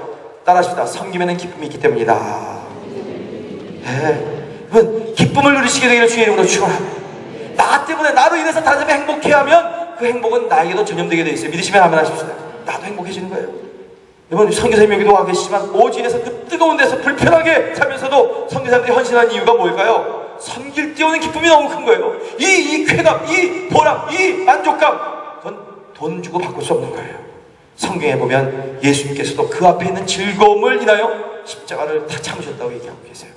따라하십시다. 섬김에는 기쁨이 있기 때문이다. 여러분, 기쁨을 누리시게 되기를 주의 이름으로 축원합니다. 나 때문에, 나로 인해서 다른 사람이 행복해하면 그 행복은 나에게도 전염되게 되어 있어요. 믿으시면 아멘 하십시다. 나도 행복해지는 거예요. 여러분, 선교사님 여기도 와 계시지만 오지에서 그 뜨거운 데서 불편하게 살면서도 선교사님들이 헌신한 이유가 뭘까요? 섬길 때 오는 기쁨이 너무 큰 거예요. 이 쾌감, 이 보람, 이 만족감, 그건 돈 주고 바꿀 수 없는 거예요. 성경에 보면 예수님께서도 그 앞에 있는 즐거움을 인하여 십자가를 다 참으셨다고 얘기하고 계세요.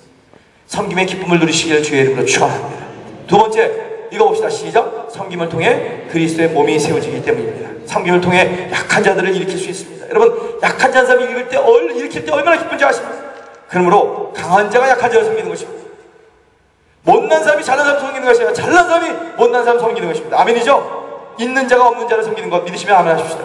섬김의 기쁨을 누리시기를 주의 이름으로 축원합니다. 두 번째, 읽어봅시다. 시작. 섬김을 통해 그리스도의 몸이 세워지기 때문입니다. 섬김을 통해 약한 자들을 일으킬 수 있습니다. 여러분, 약한 자 사람이 일으킬 때 얼마나 기쁜지 아십니까? 그러므로 강한 자가 약한 자를 섬기는 것입니다. 못난 사람이 잘난 사람 섬기는 것이 아니라 잘난 사람이 못난 사람 섬기는 것입니다. 아멘이죠? 있는 자가 없는 자를 섬기는 것 믿으시면 아멘 하십시다.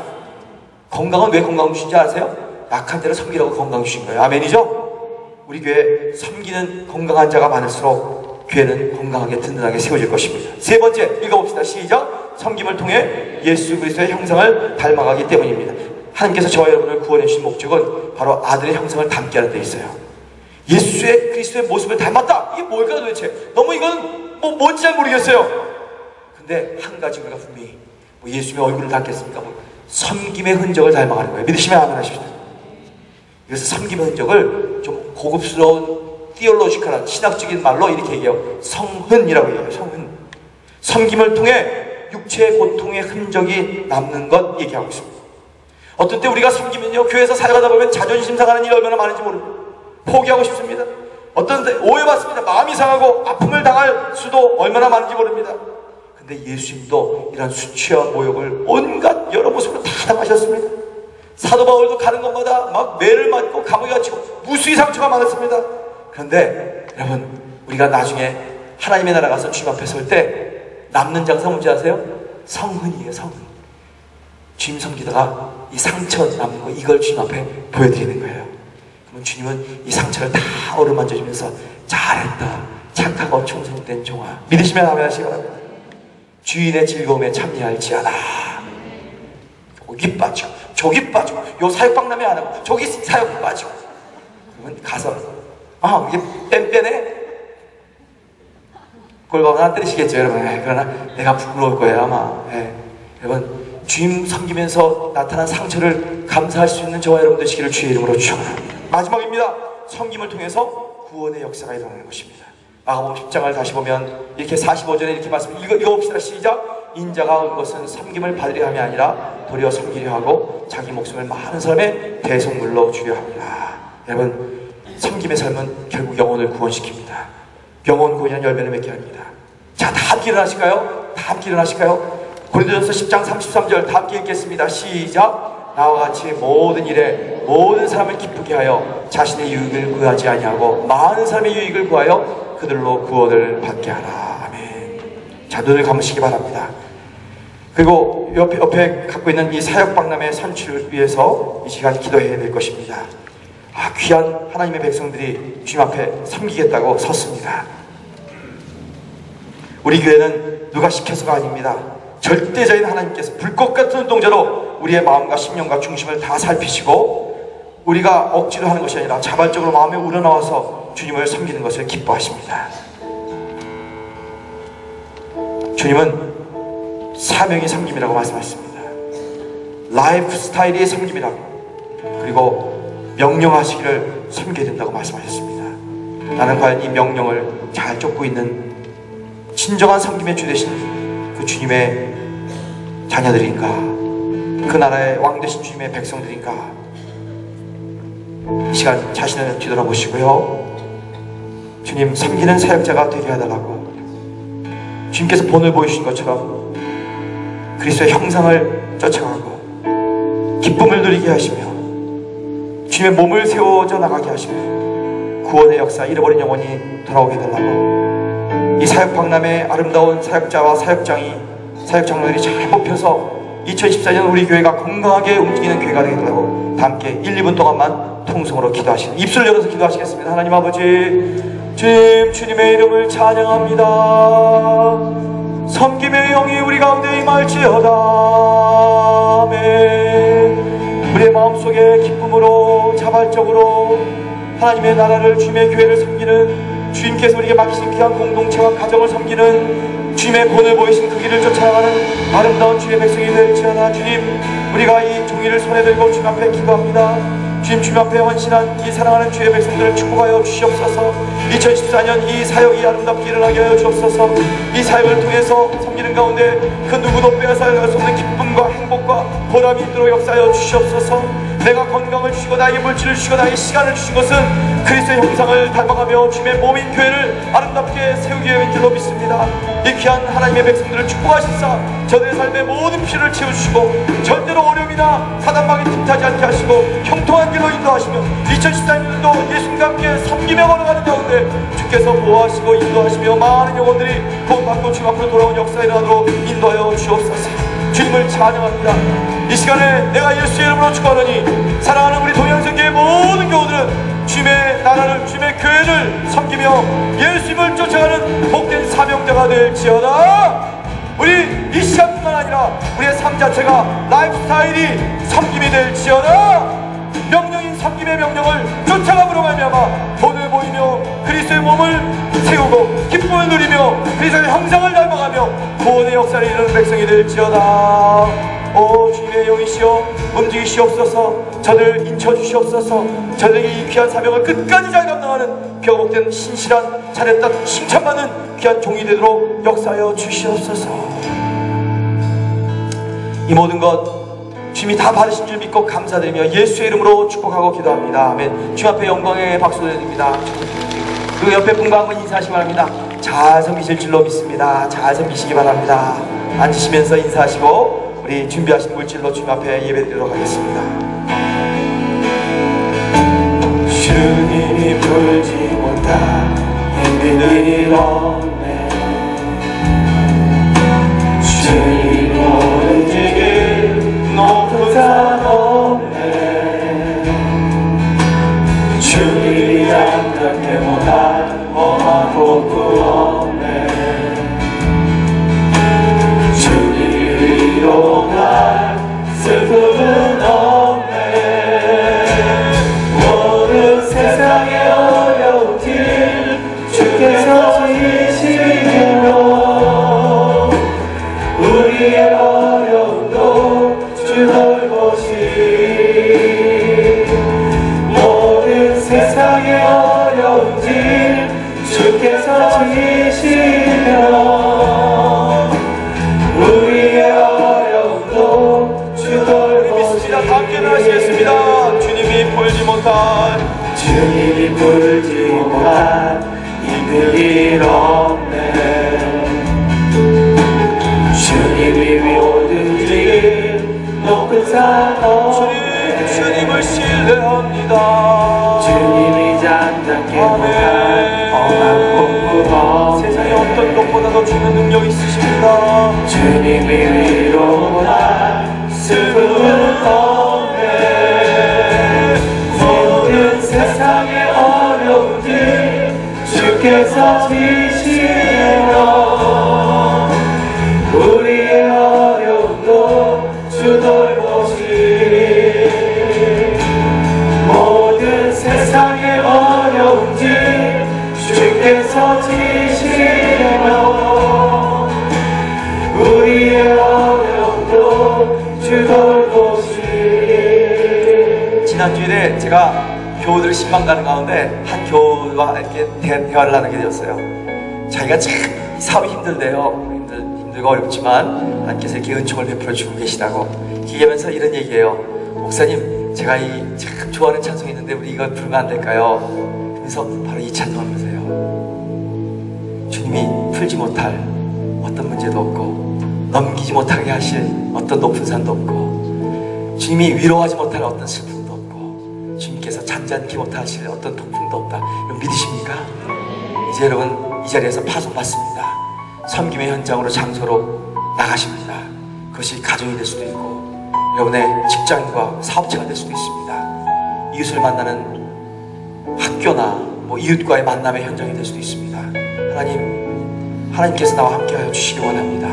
건강은 왜 건강 주신지 아세요? 약한 자를 섬기라고 건강 주신 거예요. 아멘이죠? 우리 교회 섬기는 건강한 자가 많을수록 교회는 건강하게 든든하게 세워질 것입니다. 세 번째, 읽어봅시다. 시작. 섬김을 통해 예수 그리스도의 형상을 닮아가기 때문입니다. 하나님께서 저와 여러분을 구원해 주신 목적은 바로 아들의 형상을 닮게 하는 데 있어요. 예수의 그리스도의 모습을 닮았다. 이게 뭘까 도대체? 너무 이건 뭔지 잘 모르겠어요. 근데 한 가지 우리가 분명히 예수님의 얼굴을 닮겠습니까? 섬김의 흔적을 닮아가는 거예요. 믿으시면 아멘 하십시다. 그래서 섬김의 흔적을 좀 고급스러운 티올로지컬한 신학적인 말로 이렇게 얘기해요. 성흔이라고 얘기해요. 성흔. 섬김을 통해 육체의 고통의 흔적이 남는 것 얘기하고 있습니다. 어떤 때 우리가 섬기면요, 교회에서 살아가다 보면 자존심 상하는 일이 얼마나 많은지 모릅니다. 포기하고 싶습니다. 어떤 때 오해받습니다. 마음이 상하고 아픔을 당할 수도 얼마나 많은지 모릅니다. 근데 예수님도 이런 수치와 모욕을 온갖 여러 모습으로 다 당하셨습니다. 사도 바울도 가는 곳마다 막 매를 맞고 감옥에 갇히고 무수히 상처가 많았습니다. 그런데 여러분, 우리가 나중에 하나님의 나라 가서 주님 앞에 설 때 남는 장사 뭔지 아세요? 성흔이에요. 성흔. 주님 섬기다가 이 상처 남는 거, 이걸 주님 앞에 보여드리는 거예요. 그러면 주님은 이 상처를 다 어루만져주면서 잘했다, 착하고 충성된 종아, 믿으시면 아멘 하시기 바랍니다. 주인의 즐거움에 참여할지어다. 여기 빠지고 저기 빠지고 요 사역박람회 안 하고 저기 사역 빠지고, 그러면 가서 이게 뺀빼네? 골방은 안 때리시겠죠 여러분. 그러나 내가 부끄러울 거예요 아마. 여러분, 주님 섬기면서 나타난 상처를 감사할 수 있는 저와 여러분 되시기를 주의 이름으로 축원합니다. 마지막입니다. 섬김을 통해서 구원의 역사가 일어나는 것입니다. 마가복음 10장을 다시 보면 이렇게 45절에 이렇게 말씀 읽어봅시다. 시작. 인자가 온 것은 섬김을 받으려 함이 아니라 도리어 섬기려 하고 자기 목숨을 많은 사람의 대속물로 주려 합니다. 여러분, 섬김의 삶은 결국 영혼을 구원시킵니다. 영혼 구원이라는 열매를 맺게 합니다. 자, 다 함께 일어나실까요? 다 함께 일어나실까요? 고린도전서 10장 33절 다 함께 읽겠습니다. 시작. 나와 같이 모든 일에 모든 사람을 기쁘게 하여 자신의 유익을 구하지 아니하고 많은 사람의 유익을 구하여 그들로 구원을 받게 하라. 아멘. 자, 눈을 감으시기 바랍니다. 그리고 옆에 갖고 있는 이 사역박람회 선출을 위해서 이 시간 기도해야 될 것입니다. 귀한 하나님의 백성들이 주님 앞에 섬기겠다고 섰습니다. 우리 교회는 누가 시켜서가 아닙니다. 절대자인 하나님께서 불꽃 같은 눈동자로 우리의 마음과 심령과 중심을 다 살피시고 우리가 억지로 하는 것이 아니라 자발적으로 마음에 우러나와서 주님을 섬기는 것을 기뻐하십니다. 주님은 사명이 섬김이라고 말씀하셨습니다. 라이프 스타일이 섬김이라고, 그리고 명령하시기를 섬겨야 된다고 말씀하셨습니다. 나는 과연 이 명령을 잘 쫓고 있는 진정한 섬김의 주 되신 그 주님의 자녀들인가, 그 나라의 왕 되신 주님의 백성들인가. 이 시간 자신을 뒤돌아보시고요, 주님 섬기는 사역자가 되게 해달라고, 주님께서 본을 보여주신 것처럼 그리스도의 형상을 쫓아가고 기쁨을 누리게 하시며 주님의 몸을 세워져 나가게 하시며 구원의 역사, 잃어버린 영혼이 돌아오게 해달라고, 이 사역박람회 아름다운 사역자와 사역장로들이 잘 뽑혀서 2014년 우리 교회가 건강하게 움직이는 교회가 되게 해달라고 다 함께 1, 2분 동안만 통성으로 기도하시는, 입술을 열어서 기도하시겠습니다. 하나님 아버지, 주님의 이름을 찬양합니다. 섬김의 영이 우리 가운데 임할지어다. 아멘. 우리의 마음속에 기쁨으로 자발적으로 하나님의 나라를, 주님의 교회를 섬기는, 주님께서 우리에게 맡기신 귀한 공동체와 가정을 섬기는 주님의 본을 보이신 그 길을 쫓아가는 아름다운 주의 백성이 될지어다. 주님, 우리가 이 종이를 손에 들고 주님 앞에 기도합니다. 주님 앞에 헌신한 이 사랑하는 주의 백성들을 축복하여 주시옵소서. 2014년 이 사역이 아름답게 일어나게 하여 주옵소서. 이 사역을 통해서 섬기는 가운데 그 누구도 빼앗아갈 수 없는 기쁨과 행복, 만족과 보람이 있도록 역사하여 주시옵소서. 내가 건강을 주시고 나에게 물질을 주시고 나에게 시간을 주신 것은 그리스도의 형상을 닮아가며 주님의 몸인 교회를 아름답게 세우기 위함인 줄로 믿습니다. 이 귀한 하나님의 백성들을 축복하시사 저들의 삶의 모든 필요를 채워주시고 절대로 어려움이나 사단막이 틈타지 않게 하시고 형통한 길로 인도하시며 2014년도 예수님과 함께 섬기며 걸어가는 가운데 주께서 보호하시고 인도하시며 많은 영혼들이 구원받고 주님 앞으로 돌아온 역사에 일어나도록 인도하여 주옵소서. 주님을 찬양합니다. 이 시간에 내가 예수의 이름으로 축복하노니 사랑하는 우리 동양성교의 모든 교우들은 주님의 나라를, 주님의 교회를 섬기며 예수님을 쫓아가는 복된 사명자가 될지어다. 우리 이 시간뿐만 아니라 우리의 삶 자체가 라이프 스타일이 섬김이 될지어다. 명령인 섬김의 명령을 쫓아감으로 말미암아 돈을 모이며 그리스도의 몸을 세우고 기쁨을 누리며 그리스도의 형상을 닮아가며 구원의 역사를 이루는 백성이 될지어다. 오 주님의 영이시여 움직이시옵소서. 저들 인쳐주시옵소서. 저들에게 이 귀한 사명을 끝까지 잘 감당하는 교복된 신실한 잘했다 칭찬받는 귀한 종이 되도록 역사하여 주시옵소서. 이 모든 것 주님이 다 받으신 줄 믿고 감사드리며 예수의 이름으로 축복하고 기도합니다. 아멘. 주님 앞에 영광의 박수 드립니다. 그 옆에 분과 한번 인사하시기 바랍니다. 잘 섬기실 줄로 믿습니다. 잘 섬기시기 바랍니다. 앉으시면서 인사하시고 우리 준비하신 물질로 주님 앞에 예배드리도록 하겠습니다. 주님이 풀지 못한 힘들이 없네. 주님이 모든 지길 높은 산 없네. 주님이 잠잠케 못한 험한 폭풍 없네. 주님이 위로 못한 슬픔은 없네. 모든 세상의 어려운 길 주께서 지시며 우리의 어려움도 주 돌보시. 모든 세상의 어려운 길 주께서 지시며 우리의 어려움도 주 돌보시. 다 함께 나가시겠습니다. 주님이 풀지 못한 힘든 일 없네. 주님이 모든 길 높은 산 없네. 주님을 신뢰합니다. 주님이 잠잠케 못한 험한 폭풍 없네. 세상의 어떤 것보다도 주는 능력 있으십니다. 주님이 위로보다 슬픔은 없네. 모든 세상의 어려운 길 주께서 지시며 우리의 어려움도 주 돌보시. 모든 세상의 어려운 길 주께서 지시며 우리의 어려움도 주 돌보시. 지난주일에 제가 교우들을 신방 가는 가운데 한 교우와 이렇게 대화를 나누게 되었어요. 자기가 참 사업이 힘들대요. 힘들고 어렵지만 하나님께서 이렇게 은총을 베풀어 주고 계시다고 얘기하면서 이런 얘기예요. 목사님, 제가 이 참 좋아하는 찬송이 있는데 우리 이거 부르면 안 될까요? 그래서 바로 이 찬송을 부르세요. 주님이 풀지 못할 어떤 문제도 없고 넘기지 못하게 하실 어떤 높은 산도 없고 주님이 위로하지 못할 어떤 슬픔도 없고 주님께서 잠잠케 못하실 어떤 통풍도 없다. 여러분 믿으십니까? 이제 여러분 이 자리에서 파송받습니다. 섬김의 현장으로 장소로 나가십니다. 그것이 가정이 될 수도 있고 여러분의 직장과 사업체가 될 수도 있습니다. 이웃을 만나는 학교나 이웃과의 만남의 현장이 될 수도 있습니다. 하나님께서 나와 함께하여 주시기 원합니다.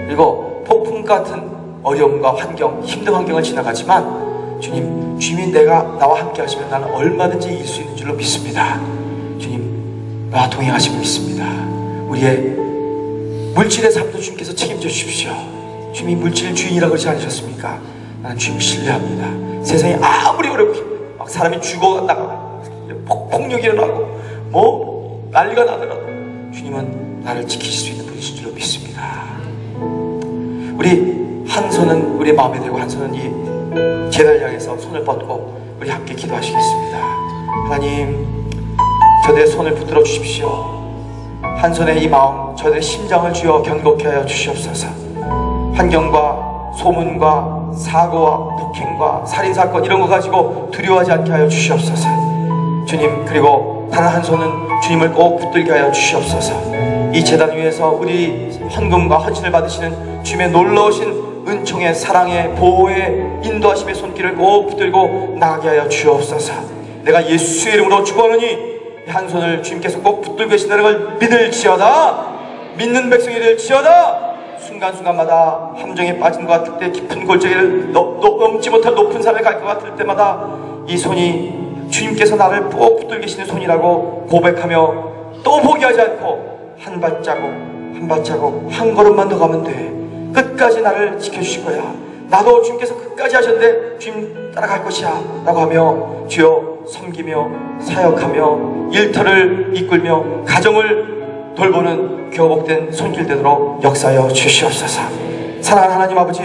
그리고 폭풍 같은 어려움과 환경, 힘든 환경을 지나가지만 주님이 나와 함께 하시면 나는 얼마든지 이길 수 있는 줄로 믿습니다. 주님, 나와 동행하심을 믿습니다. 우리의 물질의 삶도 주님께서 책임져 주십시오. 주님이 물질 주인이라고 그러지 않으셨습니까? 나는 주님을 신뢰합니다. 세상이 아무리 어렵고 막 사람이 죽어나가고 폭력이 일어나고 난리가 나더라도 주님은 나를 지키실 수 있는 분이신 줄로 믿습니다. 우리 한 손은 우리 마음에 대고 한 손은 이 제단을 향해서 손을 뻗고 우리 함께 기도하시겠습니다. 하나님, 저들의 손을 붙들어 주십시오. 한 손에 이 마음, 저들의 심장을 주여 견고케 하여 주시옵소서. 환경과 소문과 사고와 폭행과 살인사건 이런 거 가지고 두려워하지 않게 하여 주시옵소서. 주님, 그리고 다른 한 손은 주님을 꼭 붙들게 하여 주시옵소서. 이 제단 위에서 우리 헌금과 헌신을 받으시는 주님의 놀라우신 은총의 사랑의 보호의 인도하심의 손길을 꼭 붙들고 나가게 하여 주옵소서. 내가 예수의 이름으로 축원하노니 한 손을 주님께서 꼭 붙들고 계신다는 걸 믿을지어다. 믿는 백성이 될지어다. 순간순간마다 함정에 빠진 것 같을 때, 깊은 골짜기를 넘지 못할 높은 산을 갈 것 같을 때마다 이 손이 주님께서 나를 꼭 붙들고 계시는 손이라고 고백하며 또 포기하지 않고 한 발자국 한 발자국 한 걸음만 더 가면 돼. 끝까지 나를 지켜주실 거야. 나도 주님께서 끝까지 하셨는데 주님 따라갈 것이야 라고 하며 주여 섬기며 사역하며 일터를 이끌며 가정을 돌보는 교복된 손길 되도록 역사하여 주시옵소서. 사랑하는 하나님 아버지,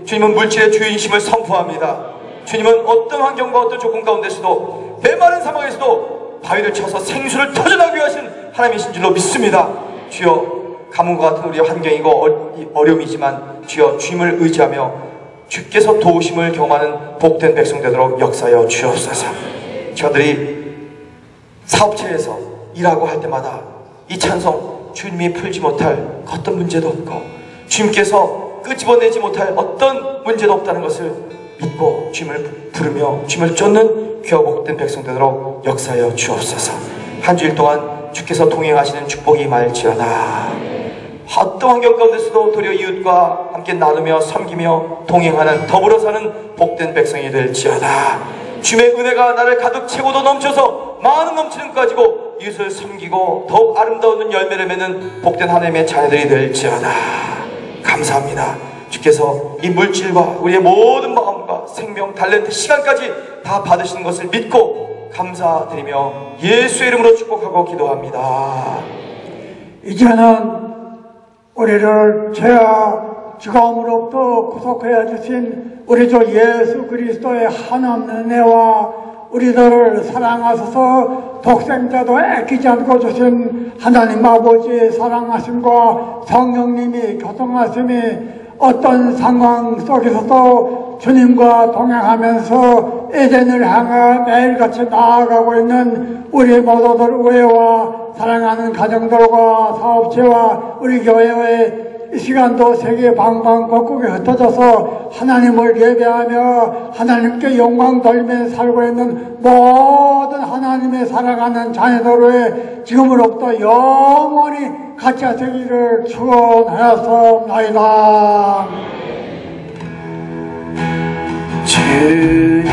주님은 물질의 주인심을 선포합니다. 주님은 어떤 환경과 어떤 조건 가운데서도 메마른 상황에서도 바위를 쳐서 생수를 터져나오게 하신 하나님이신 줄로 믿습니다. 주여, 가뭄과 같은 우리의 환경이고 어려움이지만 주여 주님을 의지하며 주께서 도우심을 경험하는 복된 백성 되도록 역사하여 주옵소서. 저들이 사업체에서 일하고 할 때마다 이 찬송, 주님이 풀지 못할 어떤 문제도 없고 주님께서 끄집어내지 못할 어떤 문제도 없다는 것을 믿고 주님을 부르며 주님을 쫓는 귀하고 복된 백성 되도록 역사하여 주옵소서. 한 주일 동안 주께서 동행하시는 축복이 임할지어다. 어떤 환경 가운데서도 도리어 이웃과 함께 나누며 섬기며 동행하는 더불어 사는 복된 백성이 될지어다. 주님의 은혜가 나를 가득 채우도 넘쳐서 많은 넘치는 것 가지고 이웃을 섬기고 더욱 아름다운 열매를 맺는 복된 하나님의 자녀들이 될지어다. 감사합니다. 주께서 이 물질과 우리의 모든 마음과 생명, 탤런트, 시간까지 다 받으시는 것을 믿고 감사드리며 예수의 이름으로 축복하고 기도합니다. 이제는 우리를 죄와 죽음으로부터 구속하여 주신 우리 주 예수 그리스도의 한없는 은혜와 우리들을 사랑하셔서 독생자도 아끼지 않고 주신 하나님 아버지의 사랑하심과 성령님이 교통하심이 어떤 상황 속에서도 주님과 동행하면서 에덴을 향해 매일같이 나아가고 있는 우리 모두들 의회와 사랑하는 가정들과 사업체와 우리 교회의 이 시간도 세계 방방곡곡에 흩어져서 하나님을 예배하며 하나님께 영광 돌리며 살고 있는 모든 하나님의 사랑하는 자녀들의 지금으로부터 영원히 같이 하시기를 축원하였사옵나이다. 주님